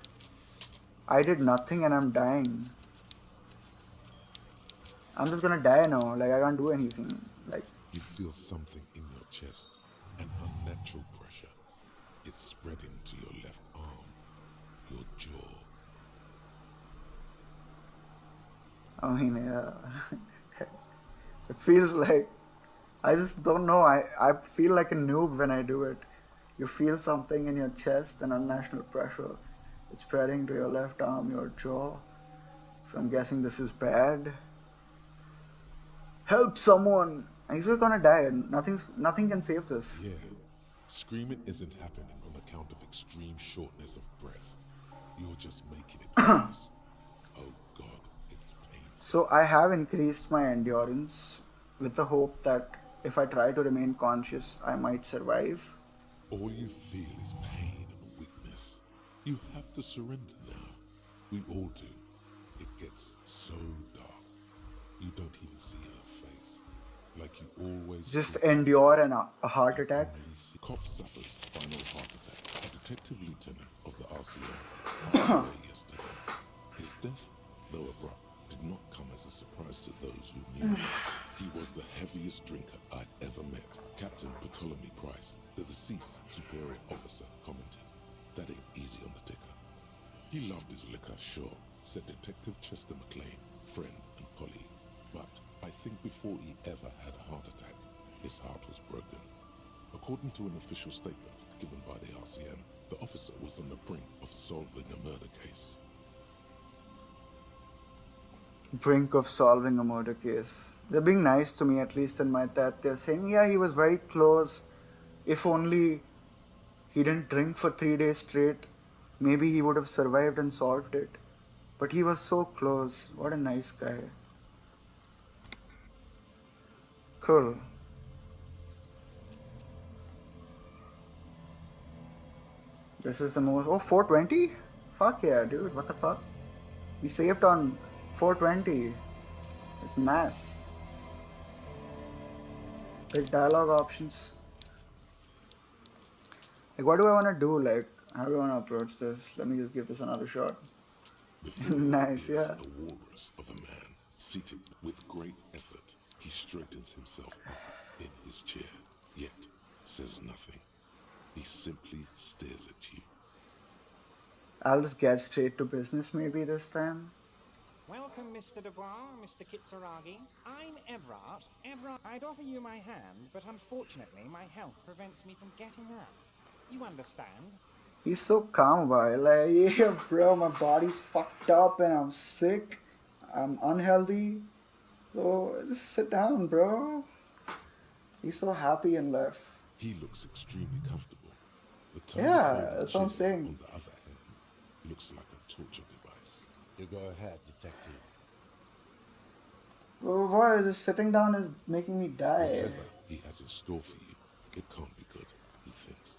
I did nothing and I'm dying. I'm just gonna die now. Like, I can't do anything. Like, You've feel something in your chest, an unnatural pressure. It's spreading to your left arm, your jaw. I mean, yeah. It feels like, I just don't know. I feel like a noob when I do it. You feel something in your chest, an unnatural pressure. It's spreading to your left arm, your jaw. So I'm guessing this is bad. Help someone! He's gonna die. Nothing can save this. Yeah, screaming isn't happening on account of extreme shortness of breath. You're just making it worse. Oh God, it's painful. So I have increased my endurance with the hope that if I try to remain conscious, I might survive. All you feel is pain and weakness. You have to surrender now. We all do. It gets so dark. You don't even see her face. Like you always Just thought. endure a heart attack. Cop suffers final heart attack. A detective lieutenant of the RCM passed away yesterday. His death, though abrupt, did not come as a surprise to those who knew him. He was the heaviest drinker I'd ever met. Captain Ptolemy Price, the deceased superior officer, commented, "That ain't easy on the ticker." He loved his liquor, sure, said Detective Chester McLean, friend and colleague. But I think before he ever had a heart attack, his heart was broken. According to an official statement given by the RCM, the officer was on the brink of solving a murder case. Brink of solving a murder case. They're being nice to me, at least in my death. They're saying, yeah, he was very close. If only he didn't drink for 3 days straight, maybe he would have survived and solved it. But he was so close. What a nice guy. Cool. This is the most... Oh, 420? Fuck yeah, dude. What the fuck? We saved on 420. It's nice. Like dialogue options. Like, what do I want to do? Like, how do I want to approach this? Let me just give this another shot. Nice, Is yeah. a walrus of a man, seated with great effort. He straightens himself up in his chair, yet says nothing. He simply stares at you. I'll just get straight to business maybe this time. Welcome, Mr. Dubois, Mr. Kitsuragi. I'm Everard. Everard, I'd offer you my hand, but unfortunately my health prevents me from getting up. You understand? He's so calm about it. Like, yeah, bro, my body's fucked up and I'm sick. I'm unhealthy. So just sit down, bro. He's so happy in life. He looks extremely comfortable. The tiny Yeah, folding that's what I'm chair, saying. on the other hand, looks like a torture device. You go ahead, detective. Well, what? Just sitting down is making me die. Whatever he has in store for you, it can't be good, he thinks.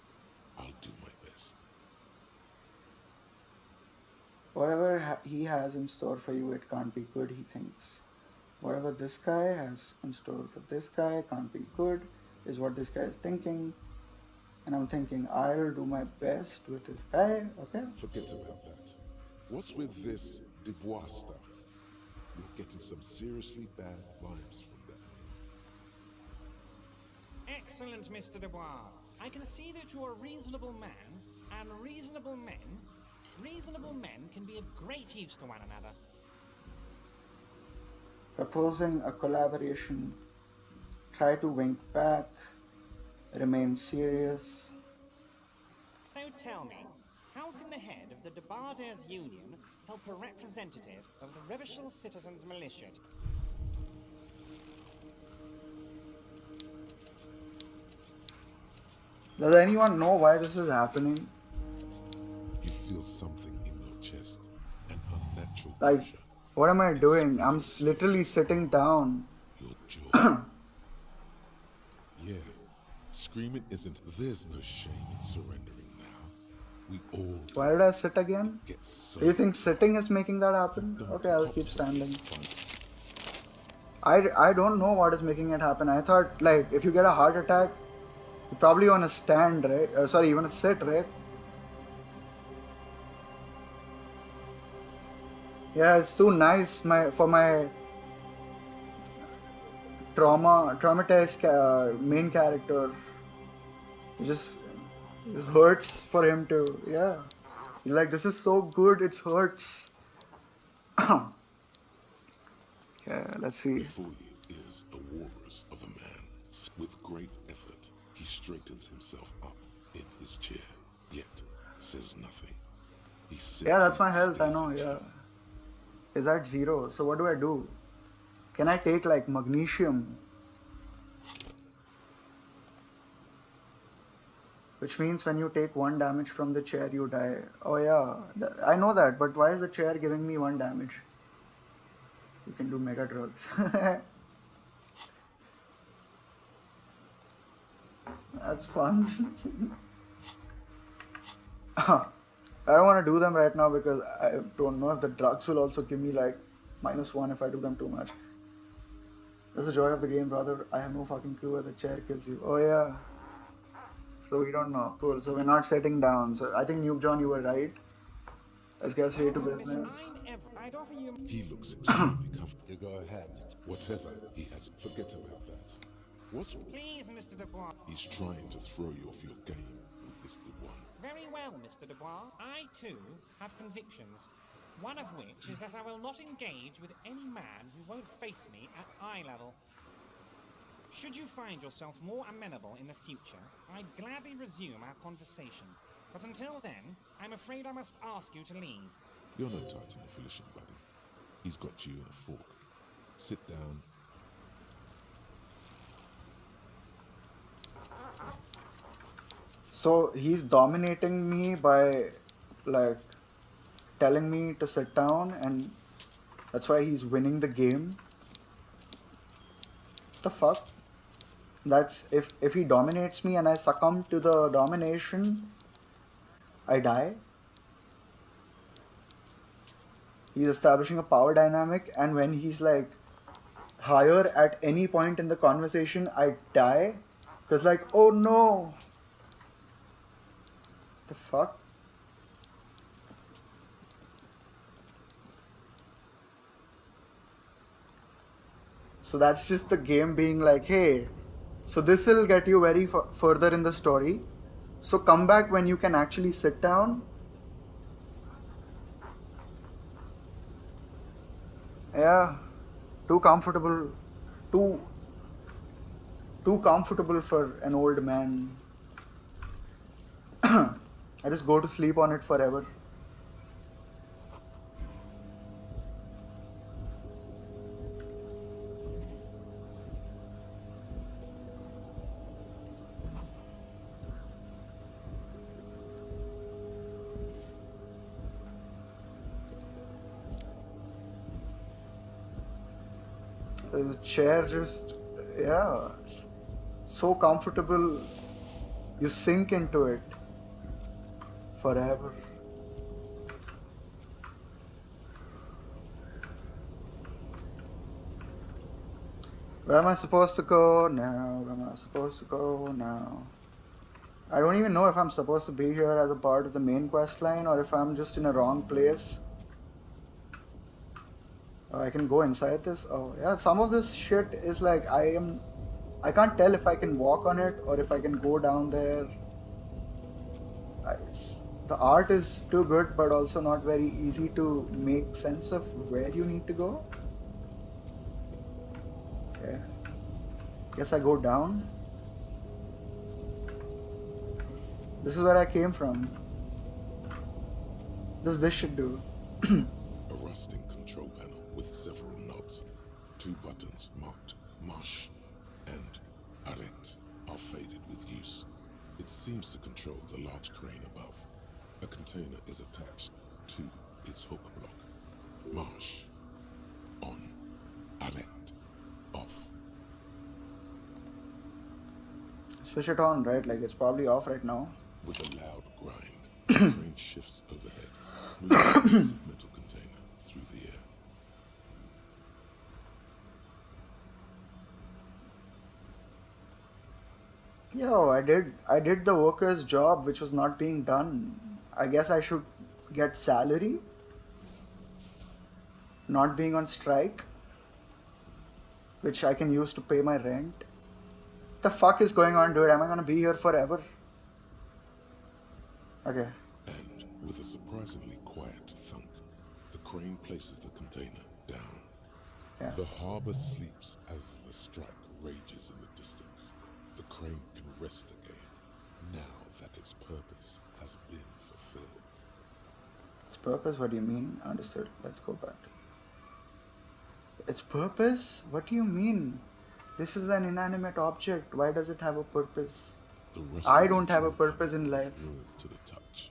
I'll do my best. Whatever he has in store for you, it can't be good, he thinks. Whatever this guy has in store for this guy can't be good, is what this guy is thinking. And I'm thinking, I'll do my best with this guy, okay? Forget about that. What's with this Dubois stuff? You're getting some seriously bad vibes from that. Excellent, Mr. Dubois. I can see that you're a reasonable man, and reasonable men can be of great use to one another. Proposing a collaboration. Try to wink back. Remain serious. So tell me, how can the head of the Debarders Union help a representative of the Revachol Citizens Militia? Does anyone know why this is happening? You feel something in your chest, an unnatural Like, pressure. what am I It's doing? I'm spreading literally sitting down. your jaw. Yeah, screaming isn't. There's no shame in surrendering now. We all Why did I sit again? get so. Do you think sitting is making that happen? Don't Okay, I'll hop keep stuff standing. is fun. I don't know what is making it happen. I thought, like, if you get a heart attack, you probably want to stand, right? Sorry, you want to sit, right? Yeah, it's too nice for my traumatized main character. It just hurts for him to, yeah. He's like, this is so good, it hurts. Okay, let's see. Before you is a walrus of a man. With great effort, he straightens himself up in his chair, yet says nothing. He Yeah, that's simply my health, I stays know, at yeah. you. Is at 0. So what do I do? Can I take like magnesium? Which means when you take 1 damage from the chair, you die. Oh yeah, I know that, but why is the chair giving me 1 damage? You can do mega drugs. That's fun. I don't want to do them right now because I don't know if the drugs will also give me like -1 if I do them too much. That's the joy of the game, brother. I have no fucking clue where the chair kills you. Oh yeah. So we don't know. Cool. So we're not sitting down. So I think Nuke John, you were right. Let's get straight to business. I'd offer you. He looks extremely comfortable. You go ahead. Whatever he has, forget about that. What's Please, Mr. Dubois. he's trying to throw you off your game with this one. Very well, Mr. Dubois. I, too, have convictions. One of which is that I will not engage with any man who won't face me at eye level. Should you find yourself more amenable in the future, I'd gladly resume our conversation. But until then, I'm afraid I must ask you to leave. You're no Titan of Felician, buddy. He's got you in a fork. Sit down. So he's dominating me by like telling me to sit down, and that's why he's winning the game. The fuck? That's if he dominates me and I succumb to the domination, I die. He's establishing a power dynamic, and when he's like higher at any point in the conversation, I die. Cause like, oh no. The fuck? So that's just the game being like, hey, so this will get you very further in the story. So come back when you can actually sit down. Yeah, too comfortable, too comfortable for an old man. I just go to sleep on it forever. The chair just, yeah, so comfortable. You sink into it forever. Where am I supposed to go now? Where am I supposed to go now? I don't even know if I'm supposed to be here as a part of the main quest line or if I'm just in a wrong place. I can go inside this. Oh yeah, some of this shit is like I can't tell if I can walk on it or if I can go down there. The art is too good, but also not very easy to make sense of where you need to go. Okay. Guess I go down. This is where I came from. This should do. A rusting control panel with several knobs. 2 buttons marked Marsh and Arrête are faded with use. It seems to control the large crane above. A container is attached to its hook block. Marsh. On. Arrête. Off. Switch it on, right? Like it's probably off right now. With a loud grind, the crane shifts overhead, moving a massive metal container through the air. Yo, I did the worker's job which was not being done. I guess I should get salary. Not being on strike. which I can use to pay my rent. The fuck is going on, dude? Am I gonna be here forever? Okay. And with a surprisingly quiet thunk, the crane places the container down. Yeah. The harbor sleeps as the strike rages in the distance. The crane can rest again, now that its purpose has been fulfilled. Its purpose? What do you mean? Understood. Let's go back. Its purpose? What do you mean? This is an inanimate object. Why does it have a purpose? The rust I of the don't have a tree purpose in life. warm to the touch,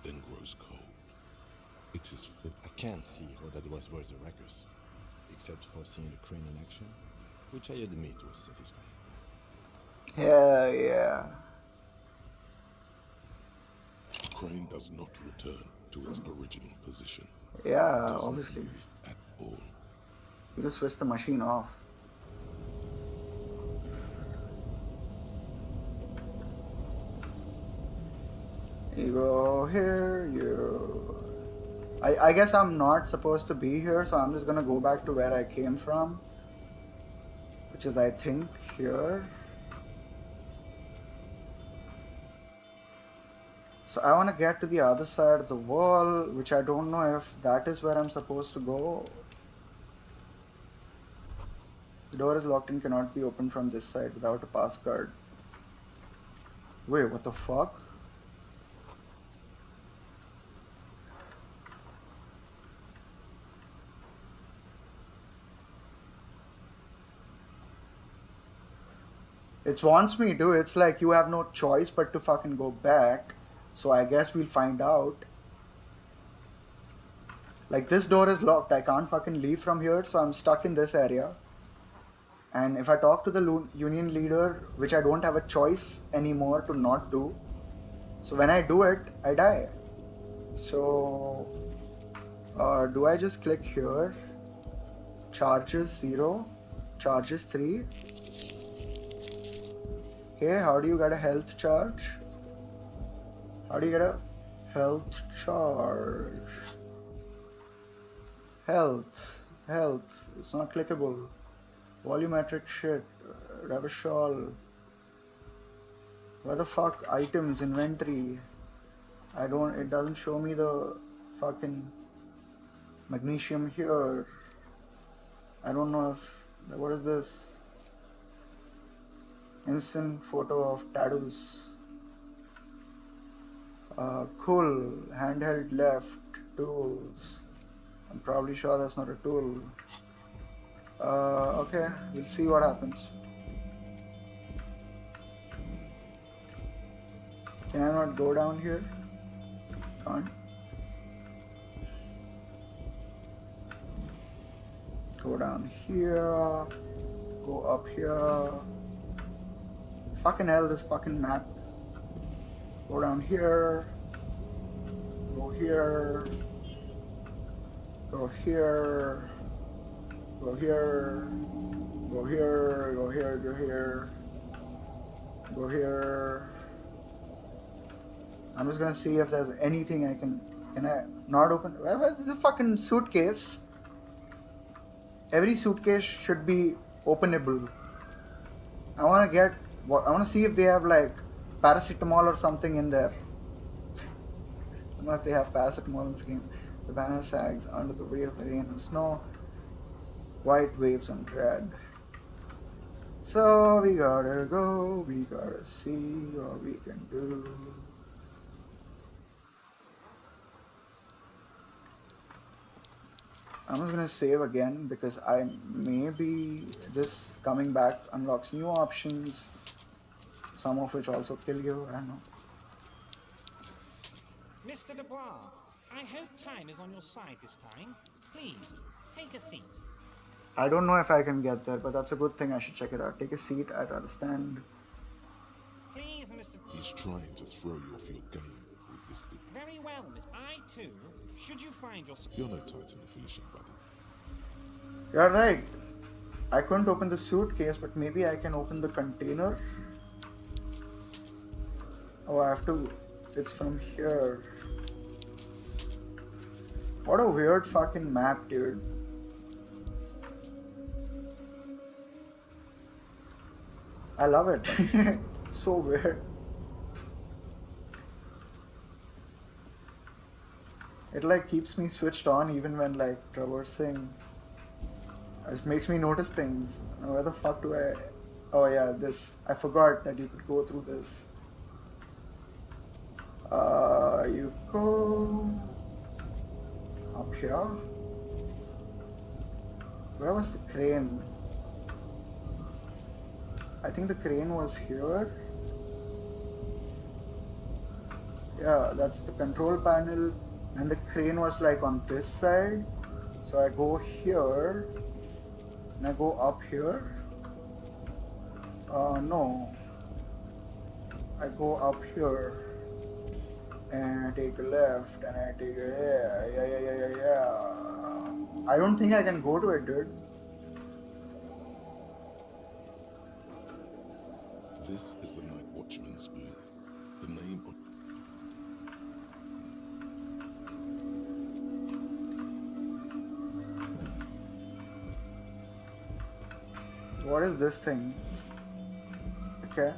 then grows cold. It is fit. I can't see how that was worth the wreckers, except for seeing the crane in action, which I admit was satisfying. Yeah. The crane does not return to its original position. Yeah, Does not obviously. move at all. You just switch the machine off. You go here, I guess I'm not supposed to be here, so I'm just gonna go back to where I came from, which is, I think, here. So I want to get to the other side of the wall, which I don't know if that is where I'm supposed to go. The door is locked and cannot be opened from this side without a pass card. Wait, what the fuck? It wants me to. It's like you have no choice but to fucking go back. So I guess we'll find out. Like, this door is locked. I can't fucking leave from here, so I'm stuck in this area. And if I talk to the union leader, which I don't have a choice anymore to not do, so when I do it, I die. So, do I just click here? Charges 0, charges 3. Okay, how do you get a health charge? How do you get a health charge? Health, it's not clickable. Volumetric shit, Revishal. Where the fuck? Items, inventory. It doesn't show me the fucking magnesium here. I don't know what is this? Instant photo of tattoos. Cool, handheld left, tools. I'm probably sure that's not a tool. Okay, we'll see what happens. Can I not go down here? Can't. Go down here. Go up here. Fucking hell, this fucking map. Go down here. Go here. Go here. Go here. Go here. Go here. Go here. Go here. I'm just gonna see if there's anything I can I not open? Where's the fucking suitcase? Every suitcase should be openable. I wanna see if they have like paracetamol or something in there. I don't know if they have paracetamol in this game. The banner sags under the weight of the rain and snow. White waves and dread. So we gotta go, we gotta see what we can do. I'm just gonna save again because maybe this coming back unlocks new options, some of which also kill you, I don't know. Mr. Dubois, I hope time is on your side this time. Please, take a seat. I don't know if I can get there, but that's a good thing. I should check it out. Take a seat, I'd understand. Please, Mr. He's trying to throw you off your game with this thing. Very well, Miss. I too. Should you find yourself... You're no Titan affiliation, buddy. You're right. I couldn't open the suitcase, but maybe I can open the container. Oh, I have to... It's from here. What a weird fucking map, dude. I love it. So weird. It like keeps me switched on even when like traversing. It makes me notice things. Where the fuck do I? Oh yeah, this. I forgot that you could go through this. You go up here. Where was the crane? I think the crane was here. Yeah, that's the control panel, and the crane was like on this side. So I go here, and I go up here. No, I go up here, and I take a left, and I take a yeah. I don't think I can go to it, dude. This is the Night Watchman's booth. The name on What is this thing? Okay.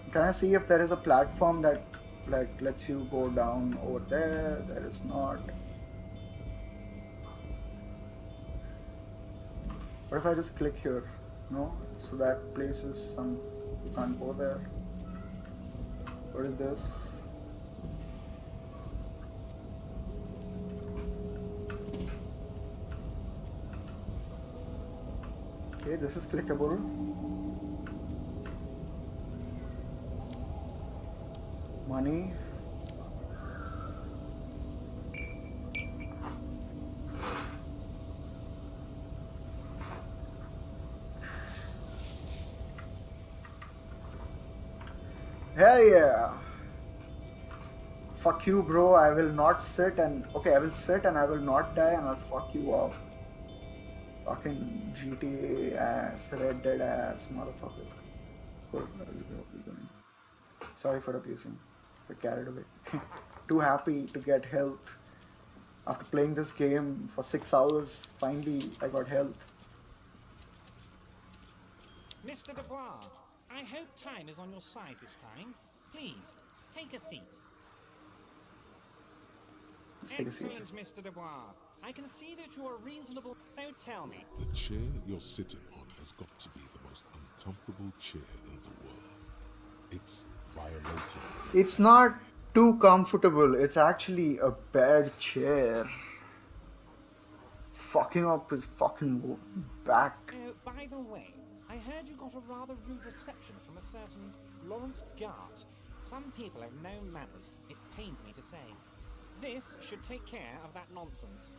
I'm trying to see if there is a platform that like lets you go down over there. There is not. What if I just click here? No? So that place is some. You can't go there. What is this? Okay, this is clickable. Money. Hell yeah! Fuck you, bro. I will not sit and. Okay, I will sit and I will not die and I'll fuck you up. Fucking GTA ass, Red Dead ass, motherfucker. Good, where are you going? Sorry for abusing. Got carried away. Too happy to get health. After playing this game for 6 hours, finally I got health. Mr. Dubois, I hope time is on your side this time. Please, take a seat. Let's take a seat. Excellent, Mr. Dubois. I can see that you are reasonable, so tell me. the chair you're sitting on has got to be the most uncomfortable chair in the world. It's violating. It's not too comfortable. It's actually a bad chair. It's fucking up his fucking back. Oh, by the way, I heard you got a rather rude reception from a certain Lawrence Gart. Some people have no manners, it pains me to say. This should take care of that nonsense.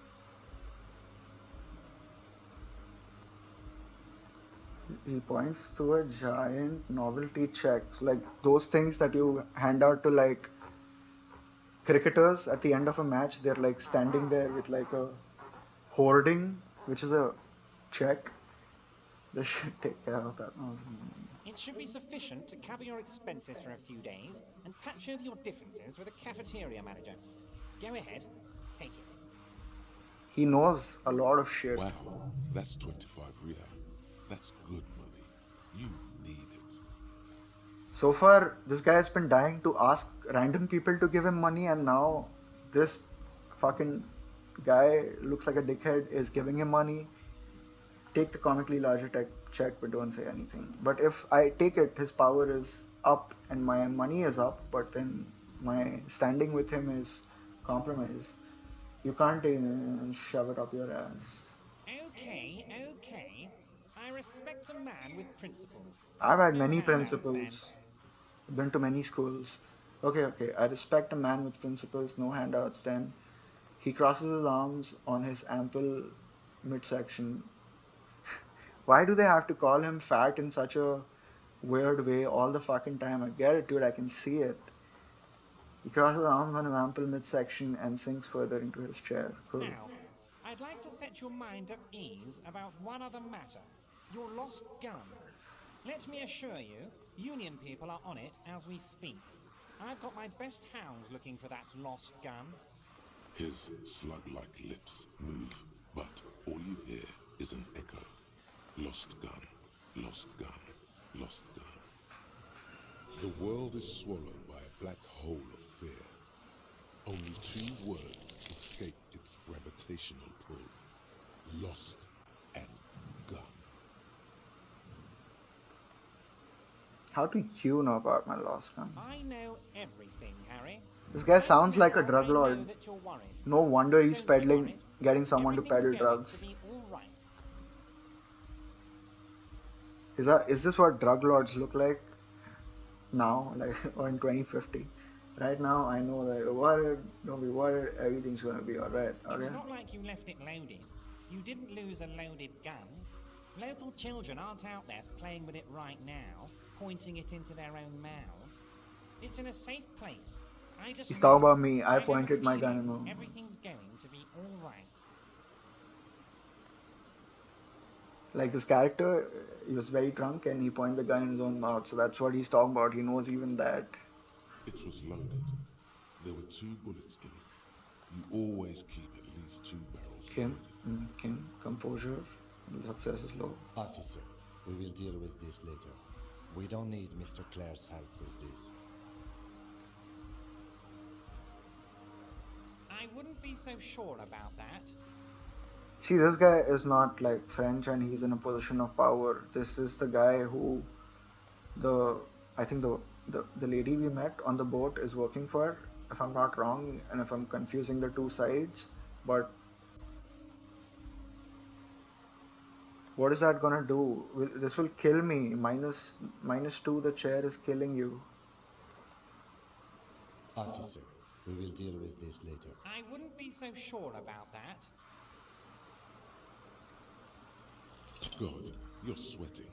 He points to a giant novelty checks, like those things that you hand out to like cricketers at the end of a match. They're like standing there with like a hoarding, which is a check. They should take care of that. It should be sufficient to cover your expenses for a few days and patch over your differences with a cafeteria manager. Go ahead, take it. He knows a lot of shit. Wow, that's 25 real. That's good money. You need it. So far, this guy has been dying to ask random people to give him money, and now this fucking guy looks like a dickhead is giving him money. Take the comically larger check, but don't say anything. But if I take it, his power is up and my money is up, but then my standing with him is compromised. You can't shove it up your ass. Okay, okay. I respect a man with principles. I've had No many handouts, principles. Been to many schools. Okay. I respect a man with principles, no handouts then. He crosses his arms on his ample midsection. Why do they have to call him fat in such a weird way all the fucking time? I get it, dude, I can see it. He crosses his arms on his ample midsection and sinks further into his chair. Cool. Now, I'd like to set your mind at ease about one other matter. Your lost gun. Let me assure you, Union people are on it as we speak. I've got my best hounds looking for that lost gun. His slug-like lips move, but all you hear is an echo. Lost gun, lost gun. lost gun. The world is swallowed by a black hole of fear. Only two words escape its gravitational pull. Lost and gun. How do you know about my lost gun? I know everything, Harry. This guy What's sounds like a more, drug I know lord. that you're worried. No wonder he's Don't be peddling, worried. getting someone to Everything's peddle going to drugs. be all right. Is this what drug lords look like now, like or in 2050? Right now, I know that you're worried. Don't be worried. Everything's gonna be all right. It's Okay. not like you left it loaded. You didn't lose a loaded gun. Local children aren't out there playing with it right now, pointing it into their own mouths. It's in a safe place. I just He's know talking it. about me. I have a pointed my gun in feeling him. everything's going to be all right. Like this character, he was very drunk and he pointed the gun in his own mouth. So that's what he's talking about. He knows even that. It was loaded. There were 2 bullets in it. You always keep at least 2 barrels loaded. Kim, composure. The success is low. Officer, we will deal with this later. We don't need Mr. Clare's help with this. I wouldn't be so sure about that. See, this guy is not like French and he's in a position of power. This is the guy who I think the lady we met on the boat is working for, if I'm not wrong, and if I'm confusing the two sides. But what is that gonna do? This will kill me. -2, the chair is killing you. Officer, we will deal with this later. I wouldn't be so sure about that. God, you're sweating.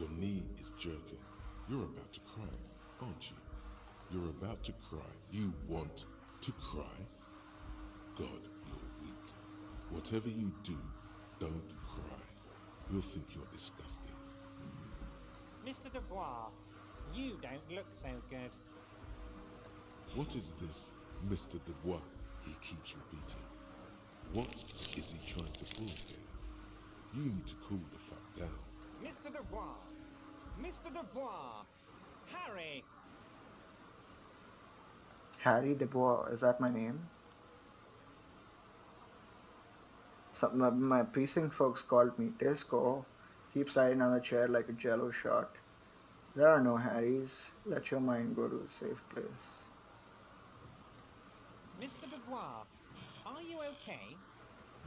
Your knee is jerking. You're about to cry, aren't you? You're about to cry. You want to cry? God, you're weak. Whatever you do, don't cry. You'll think you're disgusting. Mr. Dubois, you don't look so good. What is this, Mr. Dubois? He keeps repeating. What is he trying to pull here? You need to cool the fuck down. Mr. Dubois! Mr. Dubois! Harry! Harry Dubois, is that my name? My precinct folks called me Disco. Keep sliding on the chair like a jello shot. There are no Harrys. Let your mind go to a safe place. Mr. Dubois, are you okay?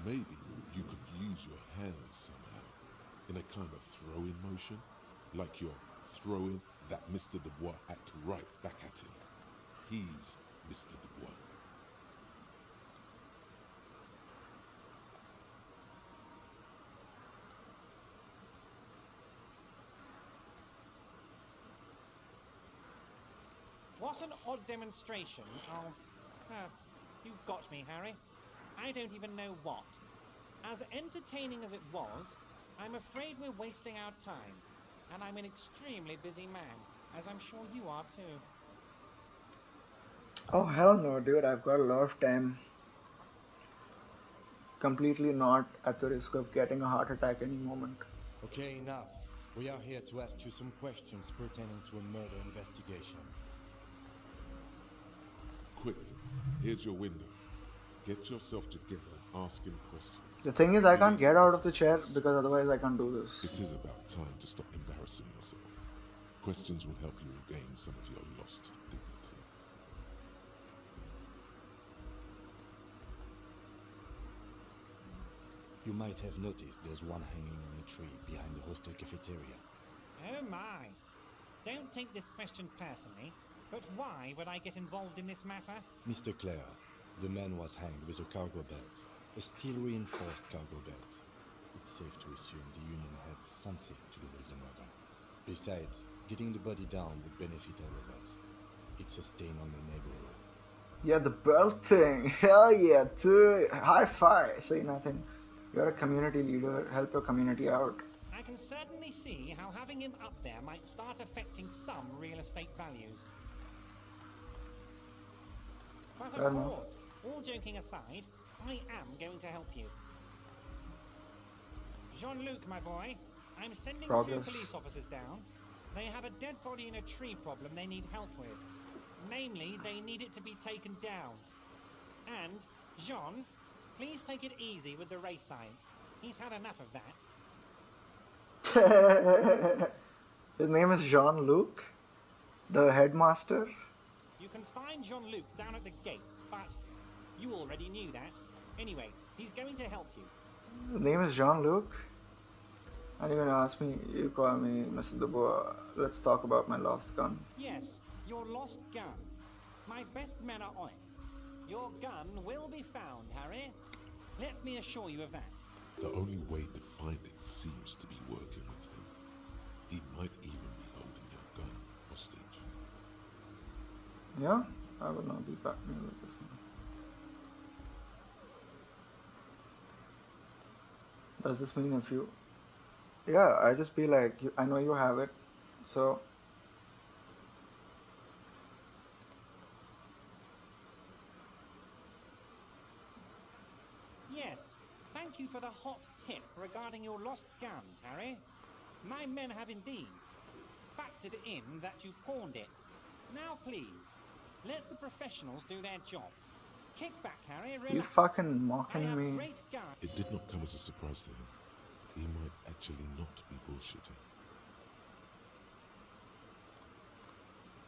Maybe you could use your hands somehow, in a kind of throwing motion, like you're throwing that Mr. Dubois act right back at him. He's Mr. Dubois. What an odd demonstration of... you got me, Harry. I don't even know what. As entertaining as it was, I'm afraid we're wasting our time. And I'm an extremely busy man, as I'm sure you are too. Oh hell no, dude, I've got a lot of time. Completely not at the risk of getting a heart attack any moment. Okay, enough. We are here to ask you some questions pertaining to a murder investigation. Quick, here's your window. Get yourself together and ask him questions. The thing is, I can't get out of the chair because otherwise I can't do this. It is about time to stop embarrassing yourself. Questions will help you regain some of your lost dignity. You might have noticed there's one hanging on a tree behind the hostel cafeteria. Oh my. Don't take this question personally, but why would I get involved in this matter? Mr. Clare, the man was hanged with a cargo belt, a steel-reinforced cargo belt. It's safe to assume the Union had something to do with the murder. Besides, getting the body down would benefit all of us. It's a stain on the neighborhood. Yeah, the belt thing. Hell yeah, dude. High five. Say nothing. You're a community leader. Help your community out. I can certainly see how having him up there might start affecting some real estate values. But Fair of enough. course, all joking aside, I am going to help you. Jean-Luc, my boy, I'm sending Progress. 2 police officers down. They have a dead body in a tree problem they need help with. Namely, they need it to be taken down. And, Jean, please take it easy with the race science. He's had enough of that. His name is Jean-Luc, the headmaster. You can find Jean-Luc down at the gates, but you already knew that. Anyway, he's going to help you. His name is Jean-Luc. And you're gonna ask me, you call me Mr. Dubois. Let's talk about my lost gun. Yes, your lost gun. My best men are on it. Your gun will be found, Harry. Let me assure you of that. The only way to find it seems to be working with him. He might even be holding your gun hostage. Yeah, I will not be partnering with this man. Does this mean if you... Yeah, I just be like, I know you have it, so... Yes, thank you for the hot tip regarding your lost gun, Harry. My men have indeed factored in that you pawned it. Now please, let the professionals do their job. Kick back, Harry, relax. He's fucking I mocking have me. great gun. It did not come as a surprise to him. He might actually not be bullshitting.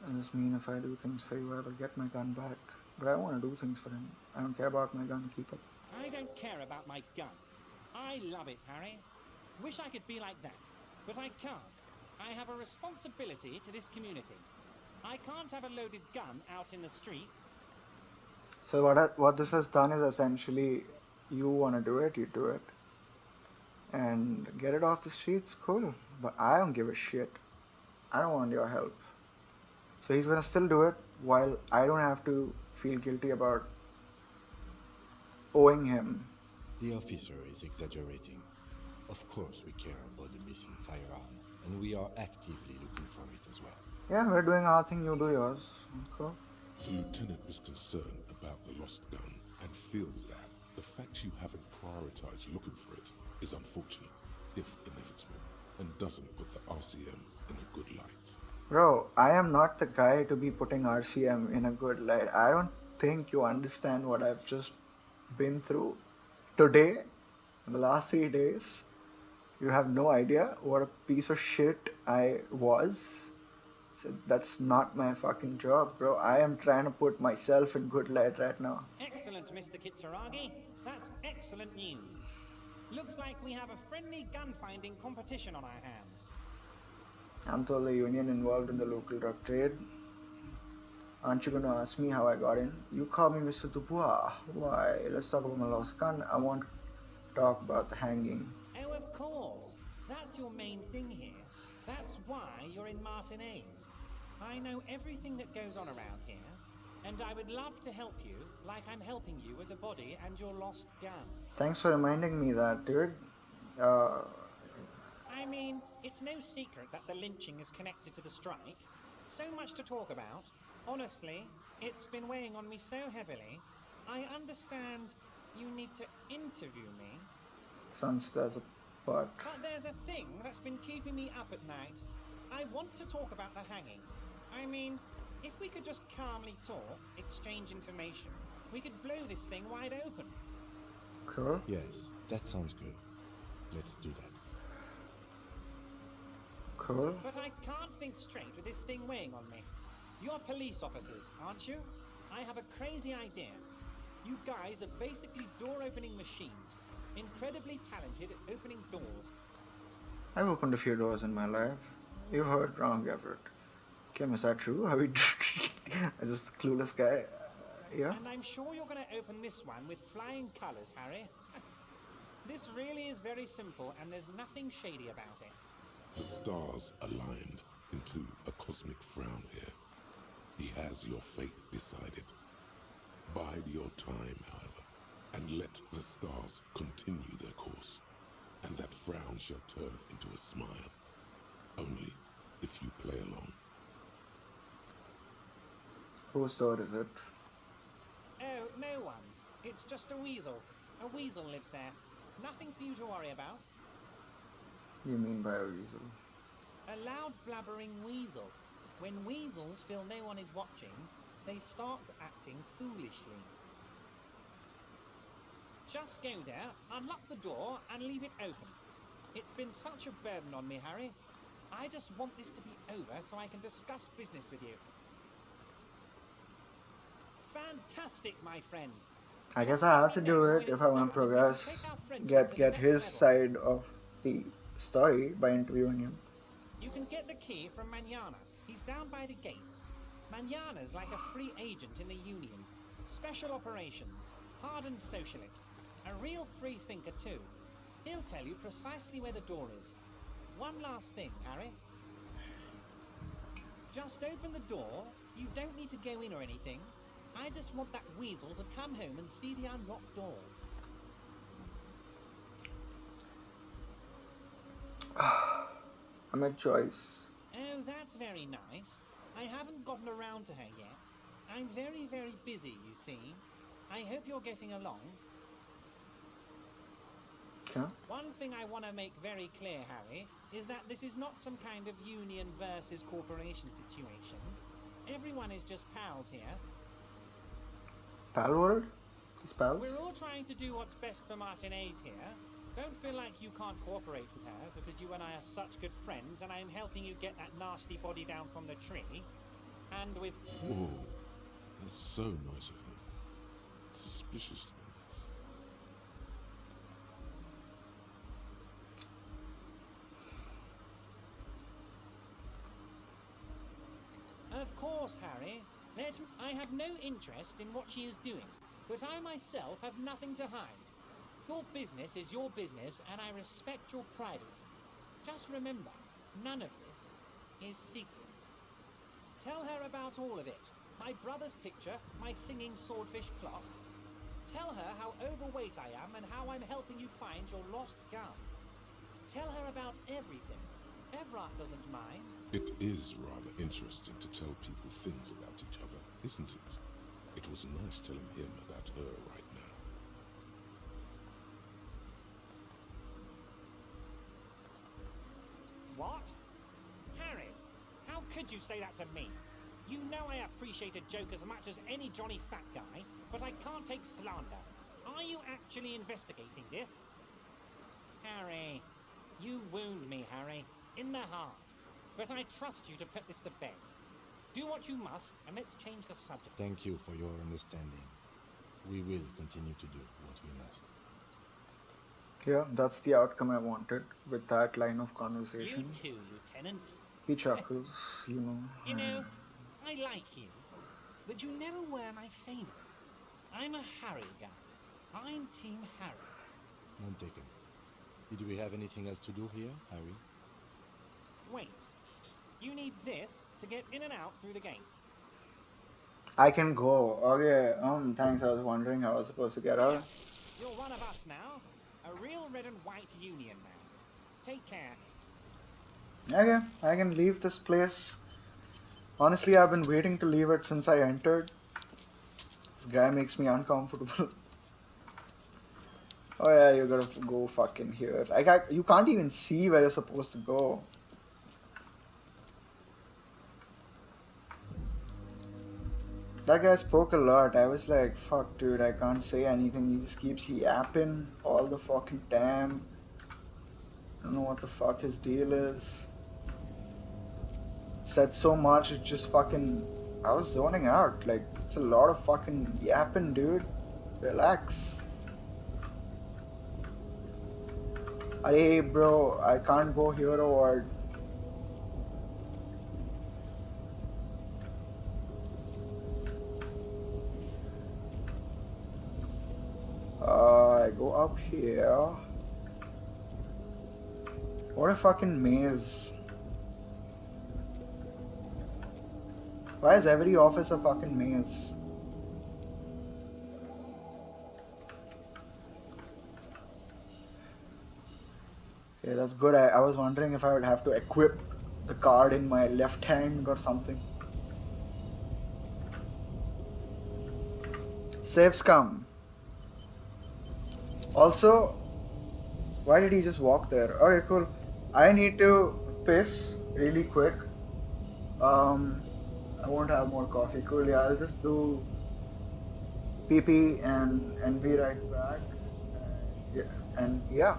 Does this mean if I do things for you, I will get my gun back? But I don't want to do things for him. I don't care about my gun, keep up. I don't care about my gun. I love it, Harry. Wish I could be like that, but I can't. I have a responsibility to this community. I can't have a loaded gun out in the streets. So what this has done is essentially, you want to do it, you do it. And get it off the streets, cool. But I don't give a shit. I don't want your help. So he's gonna still do it while I don't have to feel guilty about owing him. The officer is exaggerating. Of course we care about the missing firearm, and we are actively looking for it as well. Yeah, we're doing our thing, you do yours. Cool. The lieutenant is concerned about the lost gun and feels that the fact you haven't prioritized looking for it is unfortunate, if inevitable, and doesn't put the RCM in a good light. Bro, I am not the guy to be putting RCM in a good light. I don't think you understand what I've just been through today, in the last 3 days. You have no idea what a piece of shit I was. So that's not my fucking job, bro. I am trying to put myself in good light right now. Excellent, Mr. Kitsuragi. That's excellent news. Looks like we have a friendly gun-finding competition on our hands. I'm told the union involved in the local drug trade. Aren't you gonna ask me how I got in? You call me Mr. Dubois. Why? Let's talk about my lost gun. I want to talk about the hanging. Oh, of course. That's your main thing here. That's why you're in Martinez. I know everything that goes on around here, and I would love to help you like I'm helping you with the body and your lost gun. Thanks for reminding me that, dude. I mean, it's no secret that the lynching is connected to the strike. So much to talk about. Honestly, it's been weighing on me so heavily. I understand you need to interview me. Since there's a but. But there's a thing that's been keeping me up at night. I want to talk about the hanging. I mean, if we could just calmly talk, exchange information, we could blow this thing wide open. Cool. Yes, that sounds good. Let's do that. Cool. But I can't think straight with this thing weighing on me. You're police officers, aren't you? I have a crazy idea. You guys are basically door-opening machines. Incredibly talented at opening doors. I've opened a few doors in my life. You heard wrong, Everett. Kim, is that true? Are we is this clueless guy? Yeah? And I'm sure you're going to open this one with flying colors, Harry. This really is very simple, and there's nothing shady about it. The stars aligned into a cosmic frown here. He has your fate decided. Bide your time, however, and let the stars continue their course, and that frown shall turn into a smile. Only if you play along. Whose door is it? Oh, no one's. It's just a weasel. A weasel lives there. Nothing for you to worry about. You mean by a weasel? A loud blabbering weasel. When weasels feel no one is watching, they start acting foolishly. Just go there, unlock the door, and leave it open. It's been such a burden on me, Harry. I just want this to be over so I can discuss business with you. Fantastic, my friend. I guess I have to do it if I want to progress. Get his side of the story by interviewing him. You can get the key from Manana. He's down by the gates. Manana's like a free agent in the Union. Special operations. Hardened socialist. A real free thinker too. He'll tell you precisely where the door is. One last thing, Harry. Just open the door. You don't need to go in or anything. I just want that weasel to come home and see the unlocked door. I made choice. Oh, that's very nice. I haven't gotten around to her yet. I'm very, very busy, you see. I hope you're getting along. Yeah. One thing I want to make very clear, Harry, is that this is not some kind of union versus corporation situation. Everyone is just pals here. Pal world? His pals? We're all trying to do what's best for Martinez here. Don't feel like you can't cooperate with her because you and I are such good friends and I'm helping you get that nasty body down from the tree. And with... Whoa, that's so nice of him. Suspiciously nice. Of course, Harry. I have no interest in what she is doing, but I myself have nothing to hide. Your business is your business, and I respect your privacy. Just remember, none of this is secret. Tell her about all of it. My brother's picture, my singing swordfish clock. Tell her how overweight I am and how I'm helping you find your lost gun. Tell her about everything. Evrart doesn't mind. It is rather interesting to tell people things about each other, isn't it? It was nice telling him about her right now. What? Harry, how could you say that to me? You know I appreciate a joke as much as any Johnny Fat Guy, but I can't take slander. Are you actually investigating this? Harry, you wound me, Harry, in the heart. But I trust you to put this to bed. Do what you must, and let's change the subject. Thank you for your understanding. We will continue to do what we must. Yeah, that's the outcome I wanted with that line of You conversation. too, Lieutenant. He chuckles, you know. You know, I like you, but you never were my favorite. I'm a Harry guy. I'm Team Harry. None taken. Did we have anything else to do here, Harry? Wait. You need this to get in and out through the gate. I can go. Okay, thanks. I was wondering how I was supposed to get out. You're one of us now. A real red and white union man. Take care. Okay, I can leave this place. Honestly, I've been waiting to leave it since I entered. This guy makes me uncomfortable. Oh yeah, you gotta go fucking here. You can't even see where you're supposed to go. That guy spoke a lot. I was like, fuck dude, I can't say anything. He just keeps yapping all the fucking time. I don't know what the fuck his deal is. Said so much, it just fucking... I was zoning out. Like, it's a lot of fucking yapping, dude. Relax. Hey bro, I can't go here or I go up here. What a fucking maze. Why is every office a fucking maze? Okay, that's good. I was wondering if I would have to equip the card in my left hand or something. Save scum. Also, why did he just walk there? Okay, cool. I need to piss. really quick. Um, I won't have more coffee. Cool. Yeah, I'll just do PP and be right back. Yeah, and yeah.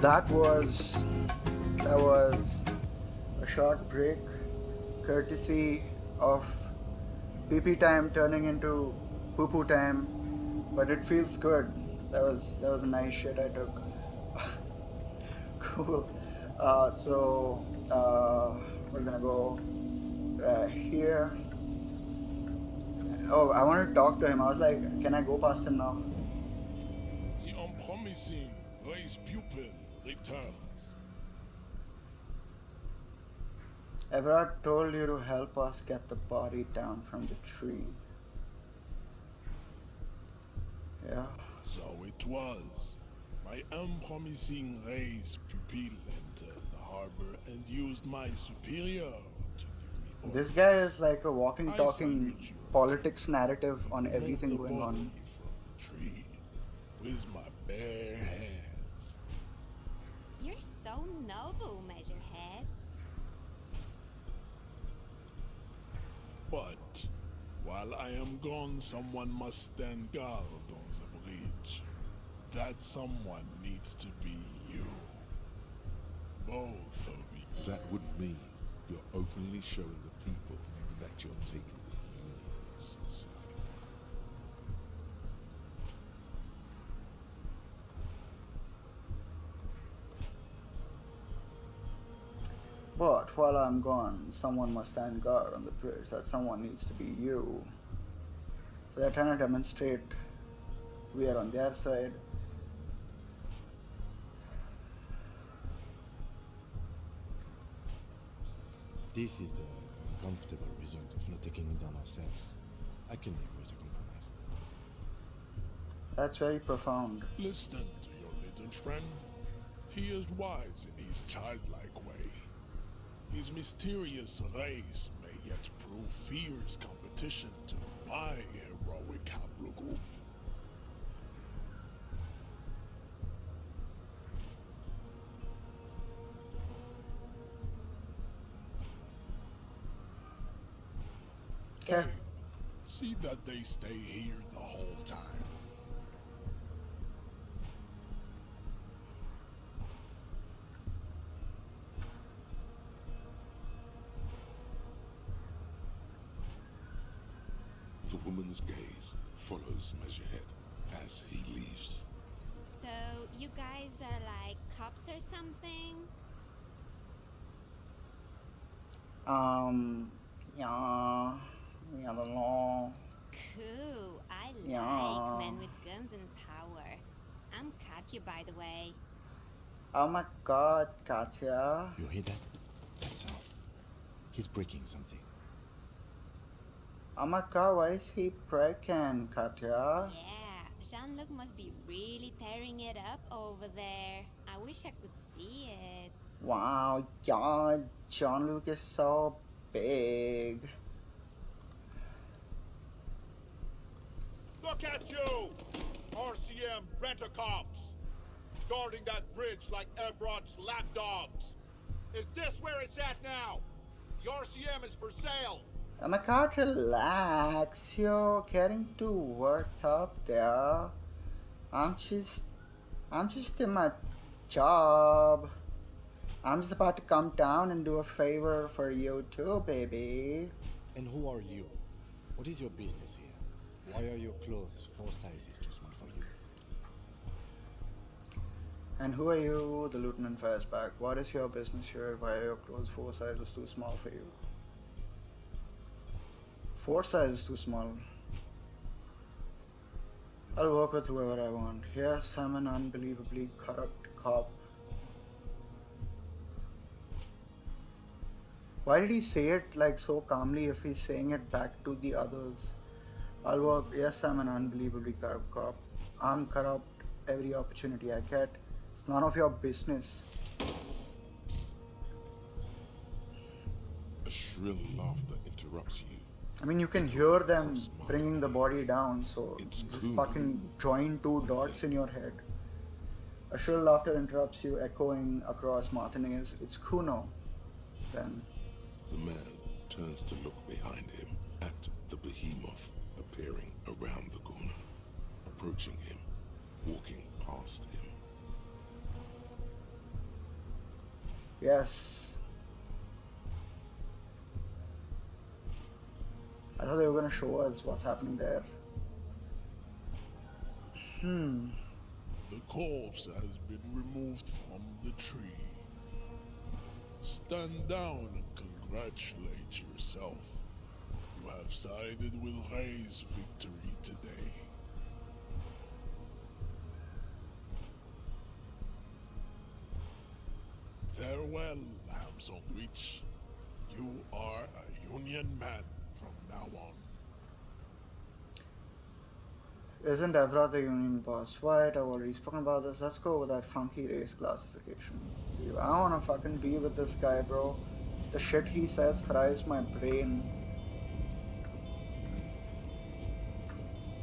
that was that was a short break, courtesy of PP time turning into poo poo time, but it feels good. That was a nice shit I took. Cool. We're gonna go here. Oh, I wanted to talk to him. I was like, can I go past him now? The unpromising race pupil returns. Everard told you to help us get the body down from the tree. Yeah. So it was. My unpromising race pupil entered the harbor and used my superior to give me This orders. guy is like a walking, I talking salute you, politics narrative on Remove everything the going body on. from the tree with my bare hands. You're so noble, Measurehead. But while I am gone, someone must stand guard on the bridge. That someone needs to be you. Both of you. That would mean you're openly showing the people that you're taking the Union's side. But while I'm gone, someone must stand guard on the bridge. That someone needs to be you. So they're trying to demonstrate we are on their side. This is the comfortable result of not taking it down ourselves. I can live with a compromise. That's very profound. Listen to your little friend. He is wise in his childlike way. His mysterious race may yet prove fierce competition to my heroic haplogroup. Okay. See that they stay here the whole time. The woman's gaze follows Measurehead as he leaves. So, you guys are like cops or something? Yeah, yeah, the law. Cool. I Yeah. like men with guns and power. I'm Katya, by the way. Oh my god, Katya. You hear that? That sound. He's breaking something. Oh my god, why is he breaking, Katya? Yeah, Jean-Luc must be really tearing it up over there. I wish I could see it. Wow, yeah, Jean-Luc is so big. Look at you! RCM rent-a-cops! Guarding that bridge like Everard's lapdogs! Is this where it's at now? The RCM is for sale! Oh my god, relax. You're getting too worked up there. I'm just in my job. I'm just about to come down and do a favor for you too, baby. And who are you? What is your business here? Why are your clothes 4 sizes too small for you? And who are you? The lieutenant fires back. What is your business here? Why are your clothes 4 sizes too small for you? 4 sizes too small. I'll work with whoever I want. Yes, I'm an unbelievably corrupt cop. Why did he say it like so calmly if he's saying it back to the others? I'll work. Yes, I'm an unbelievably corrupt cop. I'm corrupt every opportunity I get. It's none of your business. A shrill laughter interrupts you. I mean, you can hear them bringing the body down, so It's just cool. fucking join 2 dots in your head. A shrill laughter interrupts you, echoing across Martinez. It's Kuno. Then, The man turns to look behind him at the behemoth appearing around the corner, approaching him, walking past him. Yes. I thought they were gonna show us what's happening there. The corpse has been removed from the tree. Stand down and congratulate yourself. You have sided with Ray's victory today. Farewell, Hamson Witch. You are a Union man from now on. Isn't Evra the Union boss? What? I've already spoken about this. Let's go with that funky race classification. Dude, I wanna fucking be with this guy, bro. The shit he says fries my brain.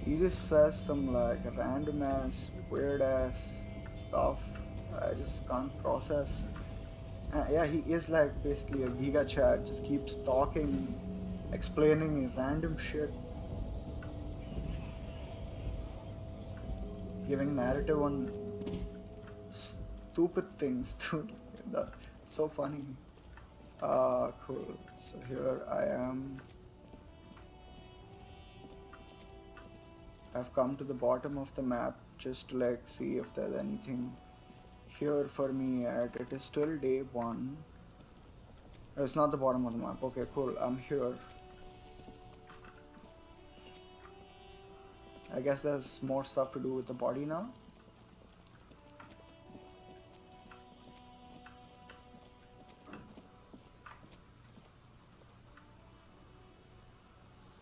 He just says some like random ass, weird ass stuff I just can't process. Yeah, he is like basically a giga chat, just keeps talking, explaining random shit, giving narrative on stupid things, dude. That's so funny. Cool. So here I am. I've come to the bottom of the map just to like see if there's anything here for me at. It is still day 1. It's not the bottom of the map. Okay, cool. I'm here. I guess there's more stuff to do with the body now.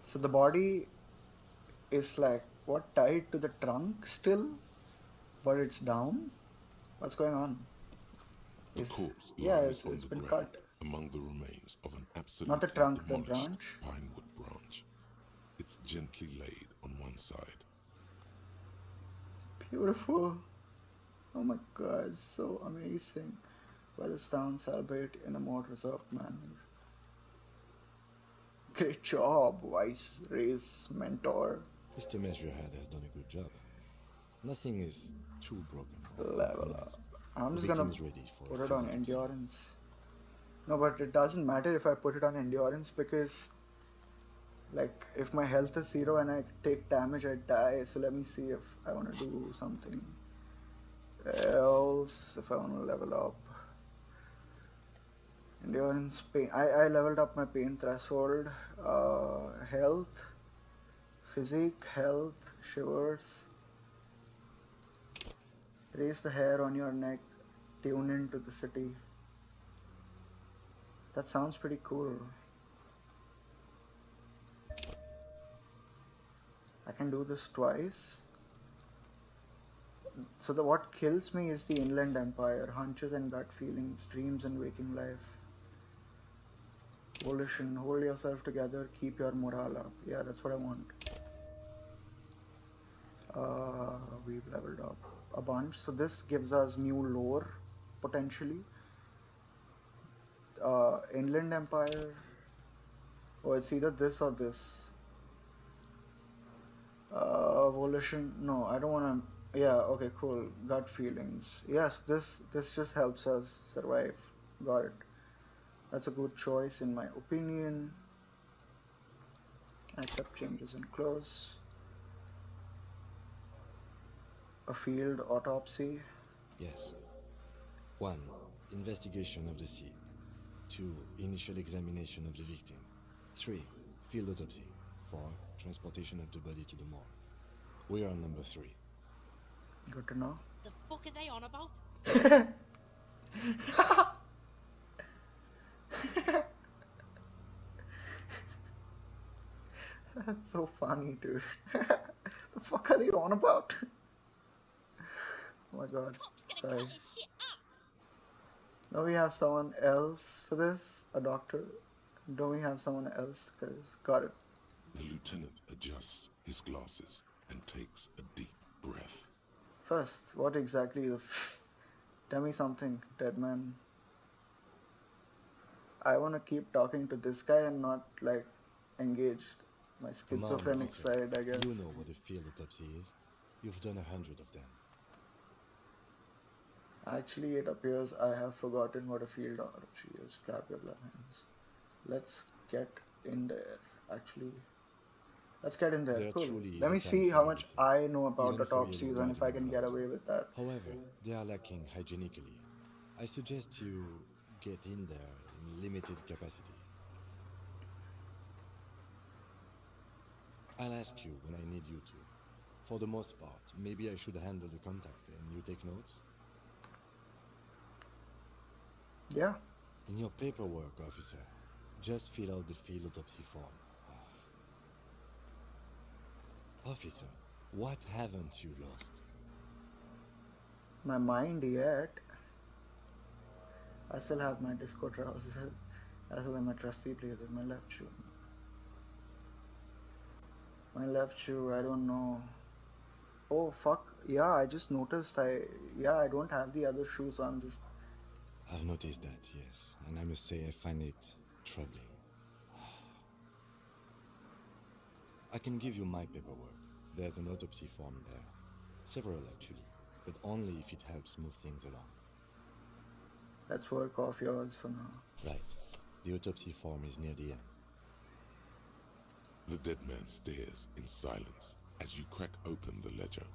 So the body is like what, tied to the trunk still, but it's down. What's going on? The corpse Yeah, lies on it's the been ground cut. among the remains of an absolutely Not the trunk, the demolished branch. pinewood branch. It's gently laid on one side. Beautiful. Oh my god, so amazing. By the sound celebrate in a more reserved manner. Great job, wise race mentor. Mr. Measurehead has done a good job. Nothing is too broken or Level up. compromised. I'm The just victim gonna is ready for put a it full on autopsy. endurance. No, but it doesn't matter if I put it on endurance because, like, if my health is 0 and I take damage, I die. So let me see if I want to do something else. If I want to level up. Endurance, pain. I leveled up my pain threshold. Health, physique, health, shivers. Raise the hair on your neck. Tune into the city. That sounds pretty cool. I can do this twice. So what kills me is the Inland Empire, hunches and gut feelings, dreams and waking life. Volition, hold yourself together, keep your morale up. Yeah, that's what I want. We've leveled up a bunch. So this gives us new lore, potentially. Inland Empire. Oh, it's either this or this. Volition. No, I don't want to. Yeah, okay, cool. Gut feelings. Yes, this just helps us survive. Got it. That's a good choice in my opinion. Accept changes and close. A field autopsy. Yes. 1. Investigation of the scene. 2. Initial examination of the victim. 3. Field autopsy. 4. Transportation of the body to the morgue. We are on number 3. Good to know. The fuck are they on about? That's so funny, dude. The fuck are they on about? Oh my god. Sorry. Don't we have someone else for this? A doctor? Don't we have someone else? Got it. The lieutenant adjusts his glasses and takes a deep breath. First, what exactly the tell me something, dead man. I want to keep talking to this guy and not like engaged. My Come on, schizophrenic officer. side, I guess. You know what a field autopsy is. You've done 100 of them. Actually, it appears I have forgotten what a field autopsy is. Grab your glove hands. Let's get in there. Actually, let's get in there. There Cool. truly is Let a me time see for how much everything, I know about even for yellow autopsies and if I guardian can get anglos. away with that. However, they are lacking hygienically. I suggest you get in there in limited capacity. I'll ask you when I need you to. For the most part, maybe I should handle the contact and you take notes? Yeah. In your paperwork, officer, just fill out the field autopsy form. Officer, what haven't you lost? My mind yet. I still have my disco trousers. I still have my trusty blazer, my left shoe. My left shoe, I don't know. Oh fuck. Yeah, I just noticed I don't have the other shoe, so I'm just I've noticed that, yes, and I must say I find it troubling. I can give you my paperwork. There's an autopsy form there. Several, actually, but only if it helps move things along. let's work off yours for now. Right. The autopsy form is near the end. The dead man stares in silence as you crack open the ledger.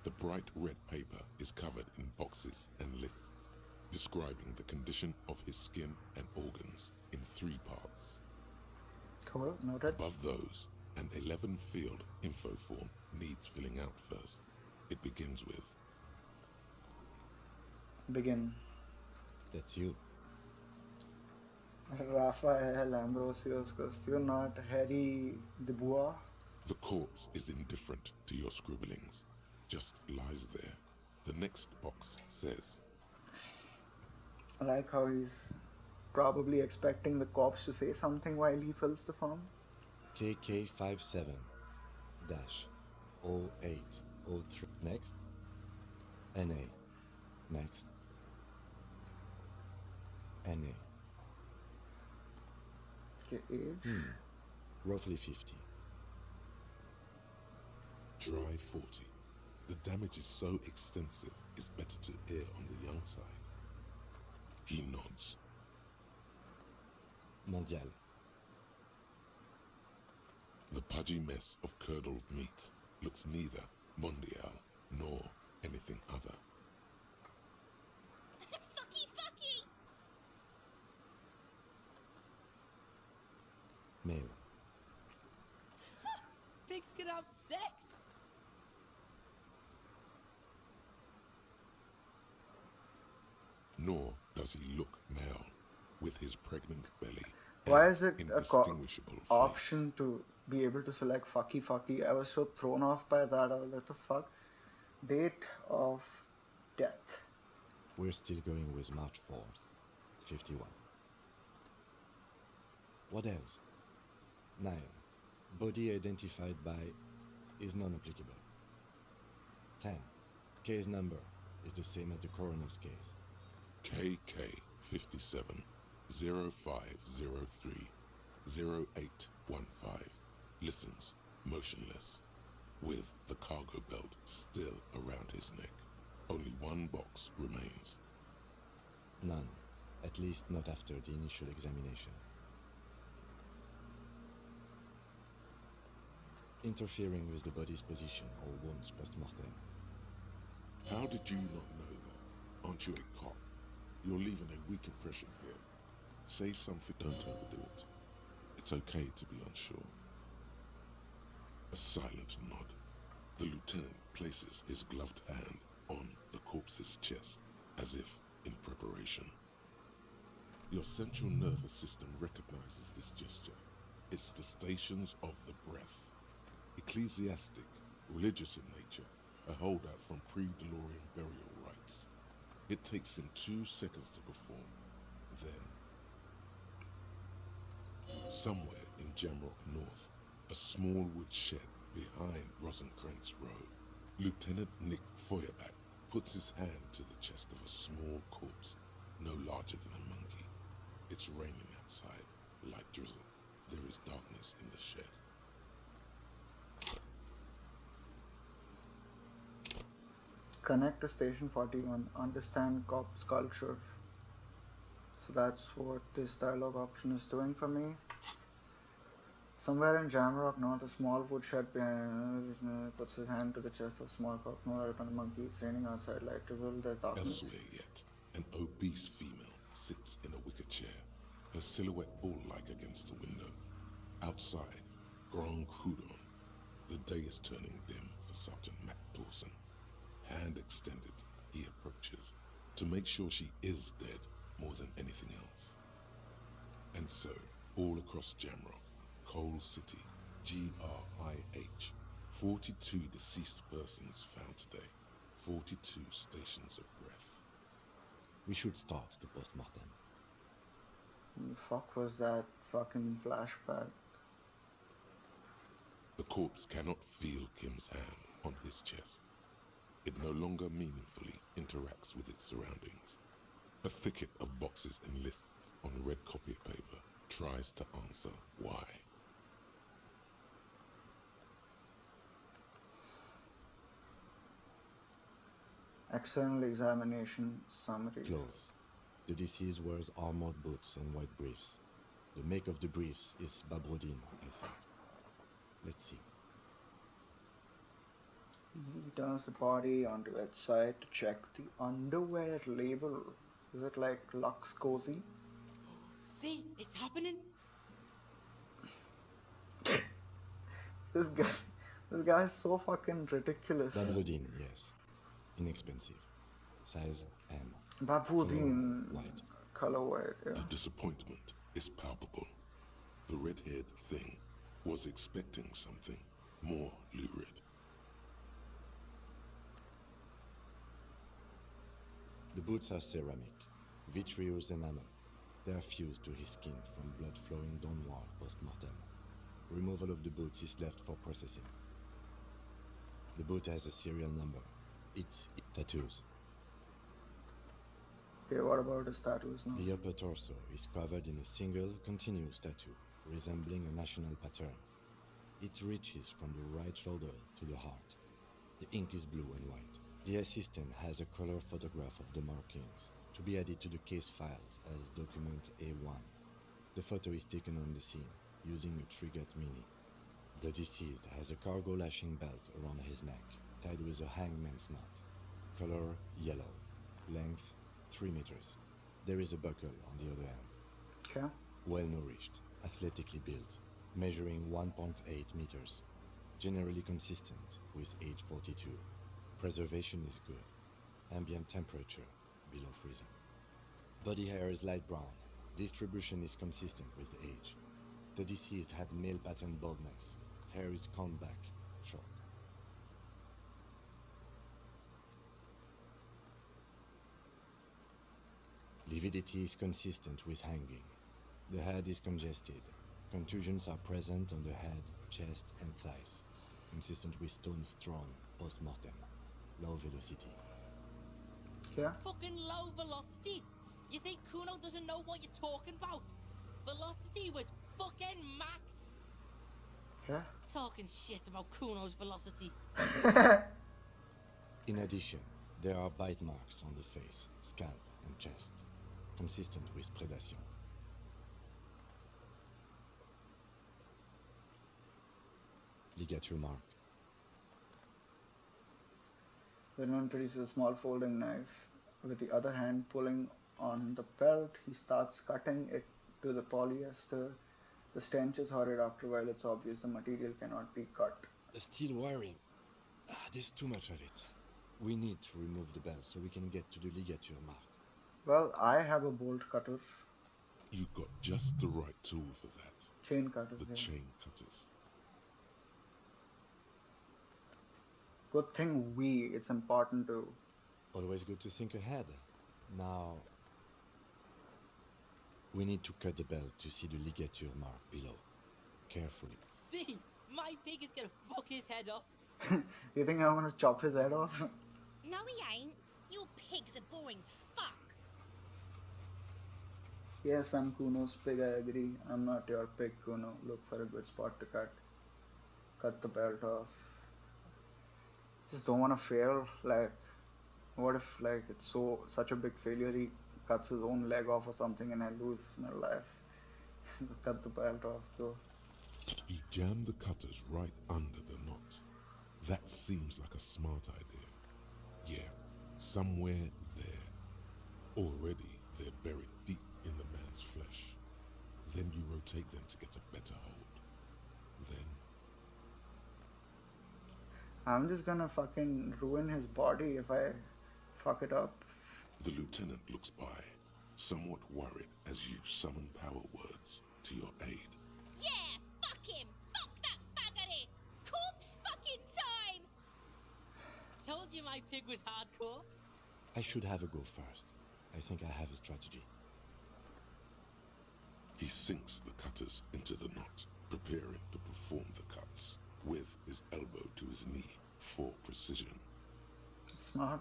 The bright red paper is covered in boxes and lists, describing the condition of his skin and organs in 3 parts. Cool, noted. Above those, an 11-field info form needs filling out first. It begins with Begin. That's you. Raphael Ambrosius Cosio, not Harry Dubois. the corpse is indifferent to your scribblings, just lies there. The next box says I like how he's probably expecting the corpse to say something while he fills the form. KK57-0803. Next. NA. Next. NA. Okay, age. Roughly 50. dry 40. The damage is so extensive, it's better to err on the young side. He nods. Mondial. The pudgy mess of curdled meat looks neither mondial nor anything other. Fucky, fucky! Male. Pigs can have sex! Nor does he look male, with his pregnant belly Why and is it a indistinguishable face. option to be able to select fucky fucky? I was so thrown off by that. I was like, what the fuck? Date of death. We're still going with March 4th, 51. What else? 9. Body identified by is non-applicable. 10. Case number is the same as the coroner's case. KK 57 0503 0815 listens motionless, with the cargo belt still around his neck. Only one box remains. None, at least not after the initial examination. Interfering with the body's position or wounds post-mortem. How did you not know that? Aren't you a cop? You're leaving a weak impression here. Say something, don't overdo it. It's okay to be unsure. A silent nod. The lieutenant places his gloved hand on the corpse's chest, as if in preparation. Your central nervous system recognizes this gesture. It's the stations of the breath. Ecclesiastic, religious in nature, a holdout from pre-DeLorean burial rites. It takes him 2 seconds to perform. Then, somewhere in Jamrock North, a small wood shed behind Rosencrantz Road, Lieutenant Nick Feuerbach puts his hand to the chest of a small corpse, no larger than a monkey. It's raining outside, light drizzle. There is darkness in the shed. Connect to Station 41. Understand cops culture. So that's what this dialogue option is doing for me. Somewhere in Jamrock North, a small woodshed behind puts his hand to the chest of small cop. No other than a monkey. It's raining outside. Light drizzle. There's darkness. Elsewhere yet, an obese female sits in a wicker chair, her silhouette bull-like against the window. Outside, Grand Coudon. The day is turning dim for Sergeant Mac Dawson. Hand extended, he approaches to make sure she is dead more than anything else. And so, all across Jamrock, Coal City, GRIH, 42 deceased persons found today, 42 stations of breath. We should start the post-mortem. The fuck was that fucking flashback? The corpse cannot feel Kim's hand on his chest. It no longer meaningfully interacts with its surroundings. A thicket of boxes and lists on red copy paper tries to answer why. External examination summary. Clothes. The deceased wears armored boots and white briefs. The make of the briefs is Babrodine, I think. Let's see. He turns the body onto its side to check the underwear label. Is it like Lux Cozy? See, it's happening. This guy is so fucking ridiculous. Babrodine, yes. Inexpensive. Size M. Babudine. White. Color white, yeah. The disappointment is palpable. The red-haired thing was expecting something more lurid. The boots are ceramic, vitreous enamel. They are fused to his skin from blood flowing downward post-mortem. Removal of the boots is left for processing. The boot has a serial number. It's tattoos. Okay, what about his tattoos now? The upper torso is covered in a single, continuous tattoo, resembling a national pattern. It reaches from the right shoulder to the heart. The ink is blue and white. The assistant has a color photograph of the markings, to be added to the case files as document A1. The photo is taken on the scene, using a Trigat Mini. The deceased has a cargo lashing belt around his neck, tied with a hangman's knot. Color yellow. Length 3 meters. There is a buckle on the other end. Okay. Well nourished, athletically built, measuring 1.8 meters. Generally consistent with age 42. Preservation is good. Ambient temperature below freezing. Body hair is light brown. Distribution is consistent with age. The deceased had male pattern baldness. Hair is combed back, short. Lividity is consistent with hanging. The head is congested. Contusions are present on the head, chest, and thighs. Consistent with stones thrown post-mortem. Low velocity. Yeah. Fucking low velocity. You think Kuno doesn't know what you're talking about? Velocity was fucking max. Yeah. Talking shit about Kuno's velocity. In addition, there are bite marks on the face, scalp, and chest, consistent with predation. Ligature mark. The man produces a small folding knife. With the other hand pulling on the belt, he starts cutting it to the polyester. The stench is horrid after a while. It's obvious the material cannot be cut. Steel wiring. There's too much of it. We need to remove the belt so we can get to the ligature mark. Well, I have a bolt cutter. You got just the right tool for that. Chain cutter. The Yeah. chain cutters. Good thing it's important to. Always good to think ahead. Now, we need to cut the belt to see the ligature mark below. Carefully. See, my pig is gonna fuck his head off. You think I'm gonna chop his head off? No, he ain't. Your pig's a boring fuck. Yes, I'm Kuno's pig, I agree. I'm not your pig, Kuno. Look for a good spot to cut. Cut the belt off. Just don't wanna fail, like, What if like it's such a big failure he cuts his own leg off or something and I lose my life? Cut the belt off though. You jam the cutters right under the knot. That seems like a smart idea. Yeah, somewhere there. Already they're buried deep in the man's flesh. Then you rotate them to get a better hold. Then I'm just gonna fucking ruin his body if I fuck it up. the lieutenant looks by, somewhat worried as you summon power words to your aid. Yeah, fuck him! Fuck that buggery! Corpse fucking time! Told you my pig was hardcore. I should have a go first. I think I have a strategy. He sinks the cutters into the knot, preparing to perform the cuts, with his elbow to his knee for precision. Smart.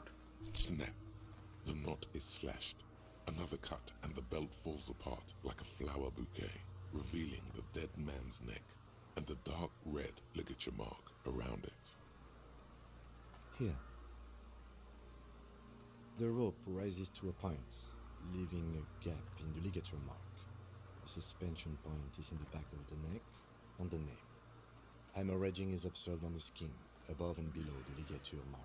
Snap. The knot is slashed. Another cut and the belt falls apart like a flower bouquet, revealing the dead man's neck and the dark red ligature mark around it. Here. The rope rises to a point, leaving a gap in the ligature mark. The suspension point is in the back of the neck, on the nape. Hemorrhaging is observed on the skin, above and below the ligature mark.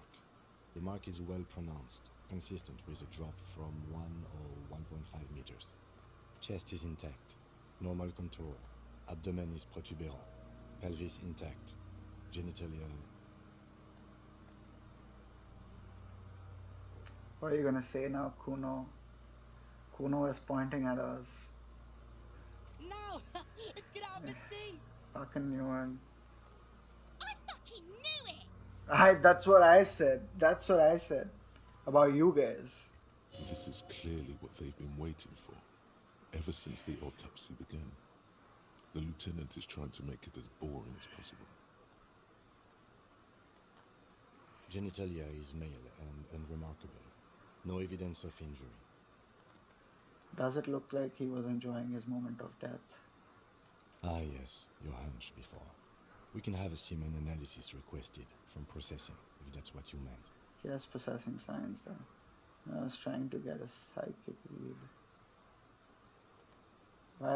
The mark is well pronounced, consistent with a drop from 1 or 1.5 meters. Chest is intact, normal contour. Abdomen is protuberant, pelvis intact, genitalia. What are you gonna say now, Kuno? Kuno is pointing at us. No! Let's get out and see! Fucking knew it. I fucking knew it! That's what I said. That's what I said. About you guys. This is clearly what they've been waiting for, ever since the autopsy began. The lieutenant is trying to make it as boring as possible. Genitalia is male and unremarkable. No evidence of injury. Does it look like he was enjoying his moment of death? Ah yes, your hunch before. We can have a semen analysis requested from processing, if that's what you meant. Yes, processing science. I was trying to get a psychic read.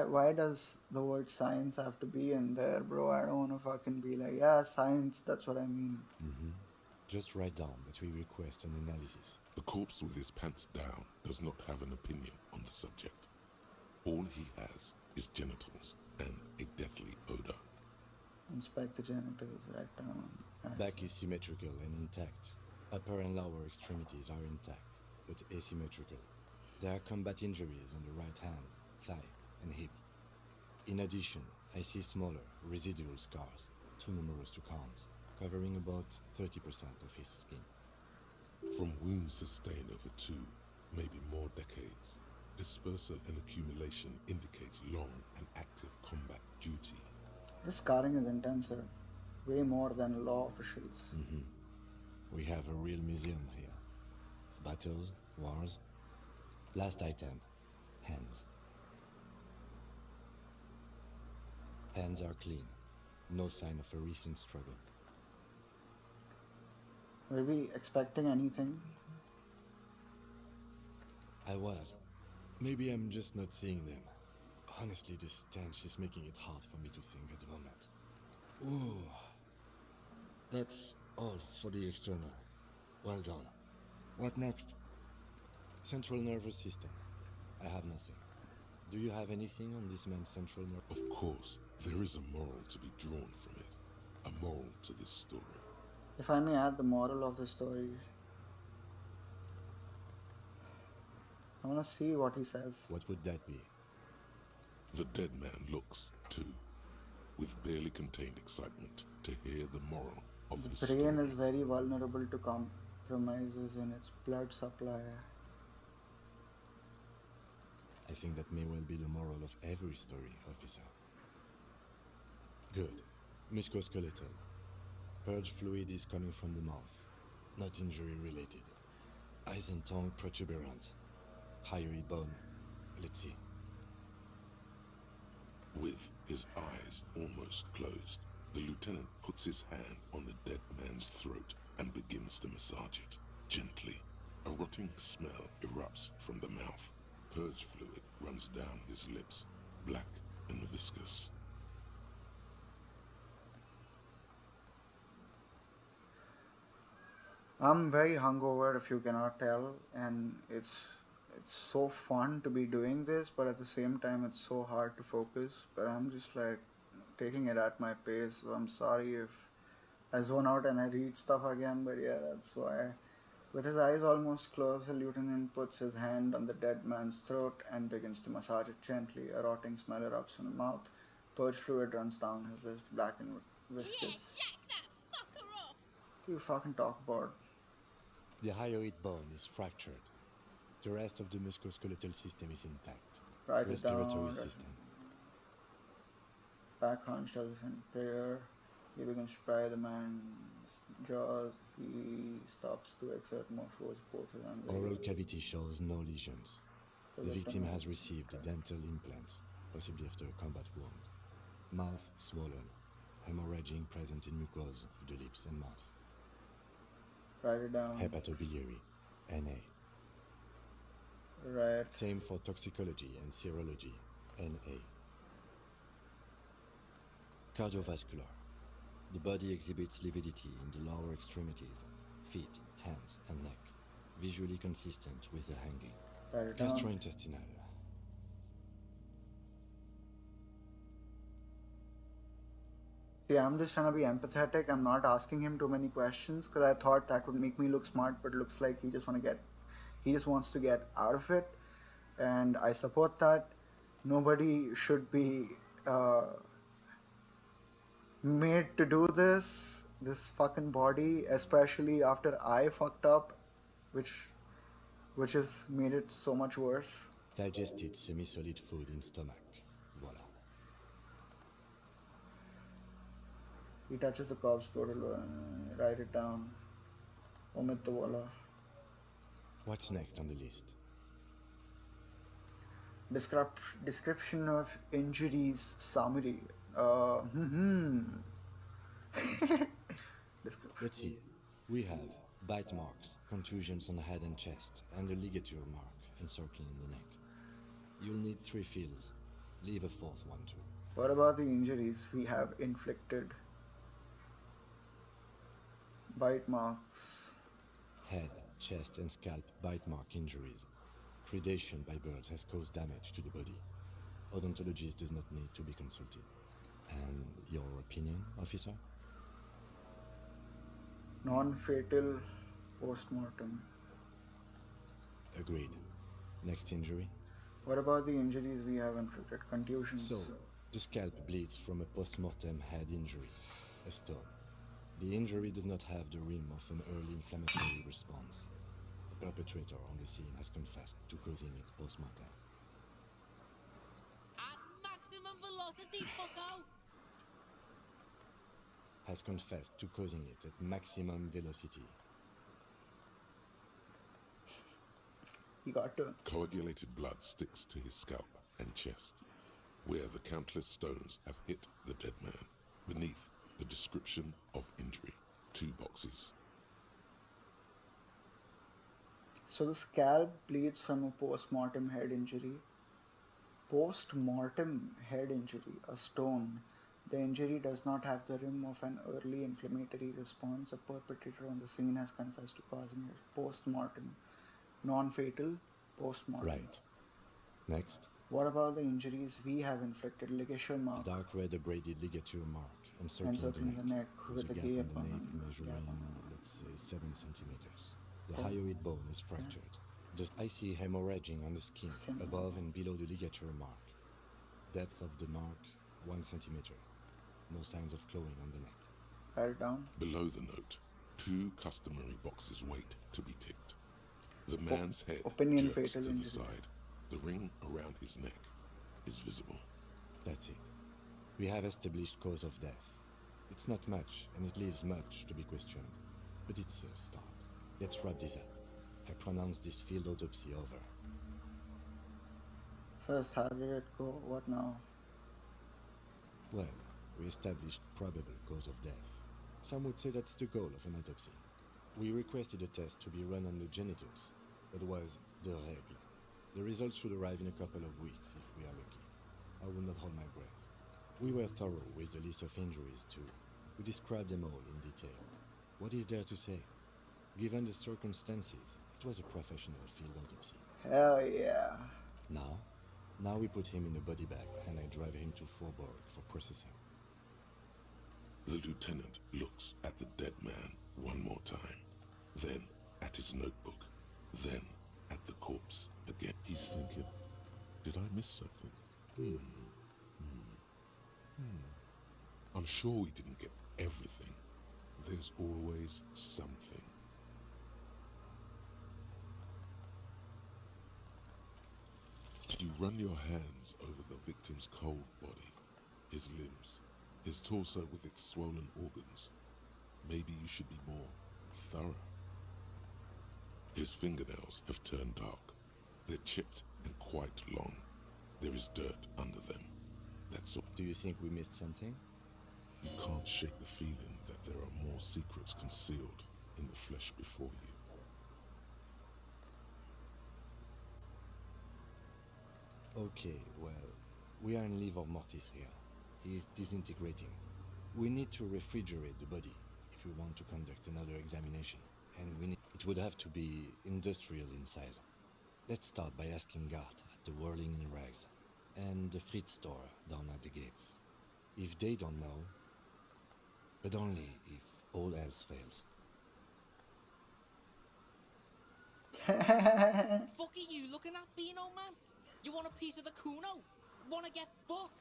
Why does the word science have to be in there, bro? I don't want to fucking be like, yeah, science, that's what I mean. Just write down that we request an analysis. The corpse with his pants down does not have an opinion on the subject. All he has is genitals and a deathly odor. Inspect the genitals, write down. Back is symmetrical and intact. Upper and lower extremities are intact, but asymmetrical. There are combat injuries on the right hand, thigh, and hip. In addition, I see smaller, residual scars, too numerous to count, covering about 30% of his skin. From wounds sustained over 2, maybe more decades, dispersal and accumulation indicates long and active combat duty. This scarring is intensive. Way more than law officials. We have a real museum here. Of battles, wars. Last item, hands. Hands are clean. No sign of a recent struggle. Were we expecting anything? I was. Maybe I'm just not seeing them. Honestly, this stench is making it hard for me to think at the moment. Ooh. That's all for the external. Well done. What next? Central nervous system. I have nothing. Do you have anything on this man's central nerve? Of course, there is a moral to be drawn from it. A moral to this story. If I may add the moral of the story, I want to see what he says. What would that be? The dead man looks, too, with barely contained excitement to hear the moral of his The brain story. is very vulnerable to compromises in its blood supply. I think that may well be the moral of every story, officer. Good. Musculoskeletal. Purge fluid is coming from the mouth. Not injury related. Eyes and tongue protuberant. Hyoid bone. Let's see. With his eyes almost closed, the lieutenant puts his hand on the dead man's throat and begins to massage it, gently, A rotting smell erupts from the mouth. Purge fluid runs down his lips, black and viscous. I'm very hungover, if you cannot tell, and it's so fun to be doing this, but at the same time, it's so hard to focus. But I'm just like taking it at my pace. So I'm sorry if I zone out and I read stuff again, but yeah, that's why. With his eyes almost closed, the lieutenant puts his hand on the dead man's throat and begins to massage it gently. A rotting smell erupts from the mouth. Purge fluid runs down his lips, black and viscous. Yeah, jack that fucker off! What do you fucking talk about? The hyoid bone is fractured. The rest of the musculoskeletal system is intact. Write it Respiratory down. system. Back hunched as if in prayer. He begins to pry the man's jaws. He stops to exert more force both around the Oral cavity shows no lesions. The victim has received dental implants, possibly after a combat wound. Mouth swollen. Hemorrhaging present in mucosa of the lips and mouth. Write it down. Hepatobiliary. Na. Right. Same for toxicology and serology. Na. Cardiovascular. The body exhibits lividity in the lower extremities, feet, hands, and neck, visually consistent with the hanging. Write it down. Gastrointestinal. See, I'm just trying to be empathetic. I'm not asking him too many questions because I thought that would make me look smart, but it looks like he just wants to get out of it, and I support that. Nobody should be made to do this fucking body, especially after I fucked up, which has made it so much worse. Digested semi-solid food in stomach. Voila. He touches the corpse portal. Write it down. Omit the voila. What's next on the list? Description of injuries summary. Let's see. We have bite marks, contusions on the head and chest, and a ligature mark encircling the neck. You'll need 3 fills. Leave a 4th one too. What about the injuries we have inflicted? Bite marks. Head, chest, and scalp bite mark injuries. Predation by birds has caused damage to the body. Odontologist does not need to be consulted. And your opinion, officer? Non-fatal post-mortem. Agreed. Next injury? What about the injuries we have inflicted? Contusions. So, the scalp bleeds from a post-mortem head injury, a stone. The injury does not have the rim of an early inflammatory response. The perpetrator on the scene has confessed to causing it post-mortem. At maximum velocity, fucko! Has confessed to causing it at maximum velocity. He got to. Coagulated blood sticks to his scalp and chest, where the countless stones have hit the dead man. Beneath, the description of injury. 2 boxes. So the scalp bleeds from a post-mortem head injury. Post-mortem head injury, a stone. The injury does not have the rim of an early inflammatory response. A perpetrator on the scene has confessed to causing it. Post-mortem. Non-fatal, post-mortem. Right. Next, What about the injuries we have inflicted? Ligature mark. a dark red abraded ligature mark encircling Encircling the neck There's with a a gap gap on the on nape the measuring, gap on let's say, 7 centimeters. The Okay. hyoid bone is fractured. I see hemorrhaging on the skin, Okay. above and below the ligature mark. Depth of the mark, 1 centimeter. No signs of clawing on the neck. Write it down. Below the note, 2 customary boxes wait to be ticked. The man's head opinion jerks fatal to injury. the side. The ring around his neck is visible. That's it. We have established cause of death. It's not much, and it leaves much to be questioned. But it's a start. Let's wrap this up. I pronounce this field autopsy over. First, how did it go? What now? Well, we established probable cause of death. Some would say that's the goal of an autopsy. We requested a test to be run on the genitals. That was the règle. The results should arrive in a couple of weeks if we are lucky. I will not hold my breath. We were thorough with the list of injuries too. We described them all in detail. What is there to say? Given the circumstances, it was a professional field autopsy. Hell yeah. Now we put him in a body bag and I drive him to Faubourg for processing. The lieutenant looks at the dead man one more time, then at his notebook, then at the corpse again. He's thinking, did I miss something? I'm sure we didn't get everything. There's always something. You run your hands over the victim's cold body, his limbs, his torso with its swollen organs. Maybe you should be more thorough. His fingernails have turned dark. They're chipped and quite long. There is dirt under them. That's all. Do you think we missed something? You can't shake the feeling that there are more secrets concealed in the flesh before you. Okay, well, we are in livor mortis here. He is disintegrating. We need to refrigerate the body if we want to conduct another examination. And it would have to be industrial in size. Let's start by asking Gart at the Whirling in Rags and the Fritz store down at the gates. If they don't know, but only if all else fails. Fuck are you looking at, Beano, man? You want a piece of the Kuno? Wanna get fucked?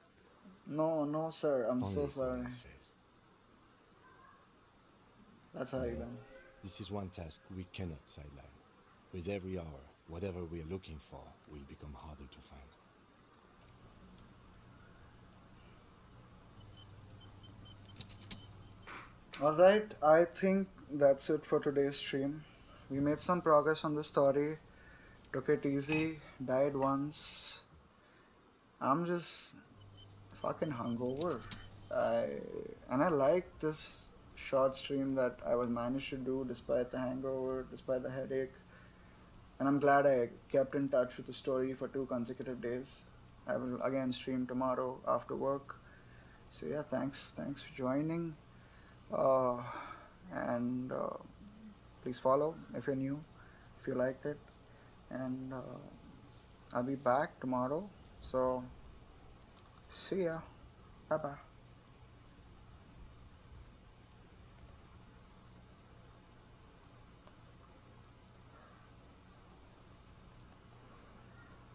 No, sir. I'm Only so if all sorry. else fails. That's how you done. This is one task we cannot sideline. With every hour, whatever we are looking for will become harder to find. Alright, I think that's it for today's stream. We made some progress on the story. Took it easy. Died once. I'm just fucking hungover. I like this short stream that I was managed to do despite the hangover, despite the headache. And I'm glad I kept in touch with the story for 2 consecutive days. I will again stream tomorrow after work. So yeah, thanks for joining. And please follow if you're new, if you liked it. And I'll be back tomorrow. So see ya. Bye bye.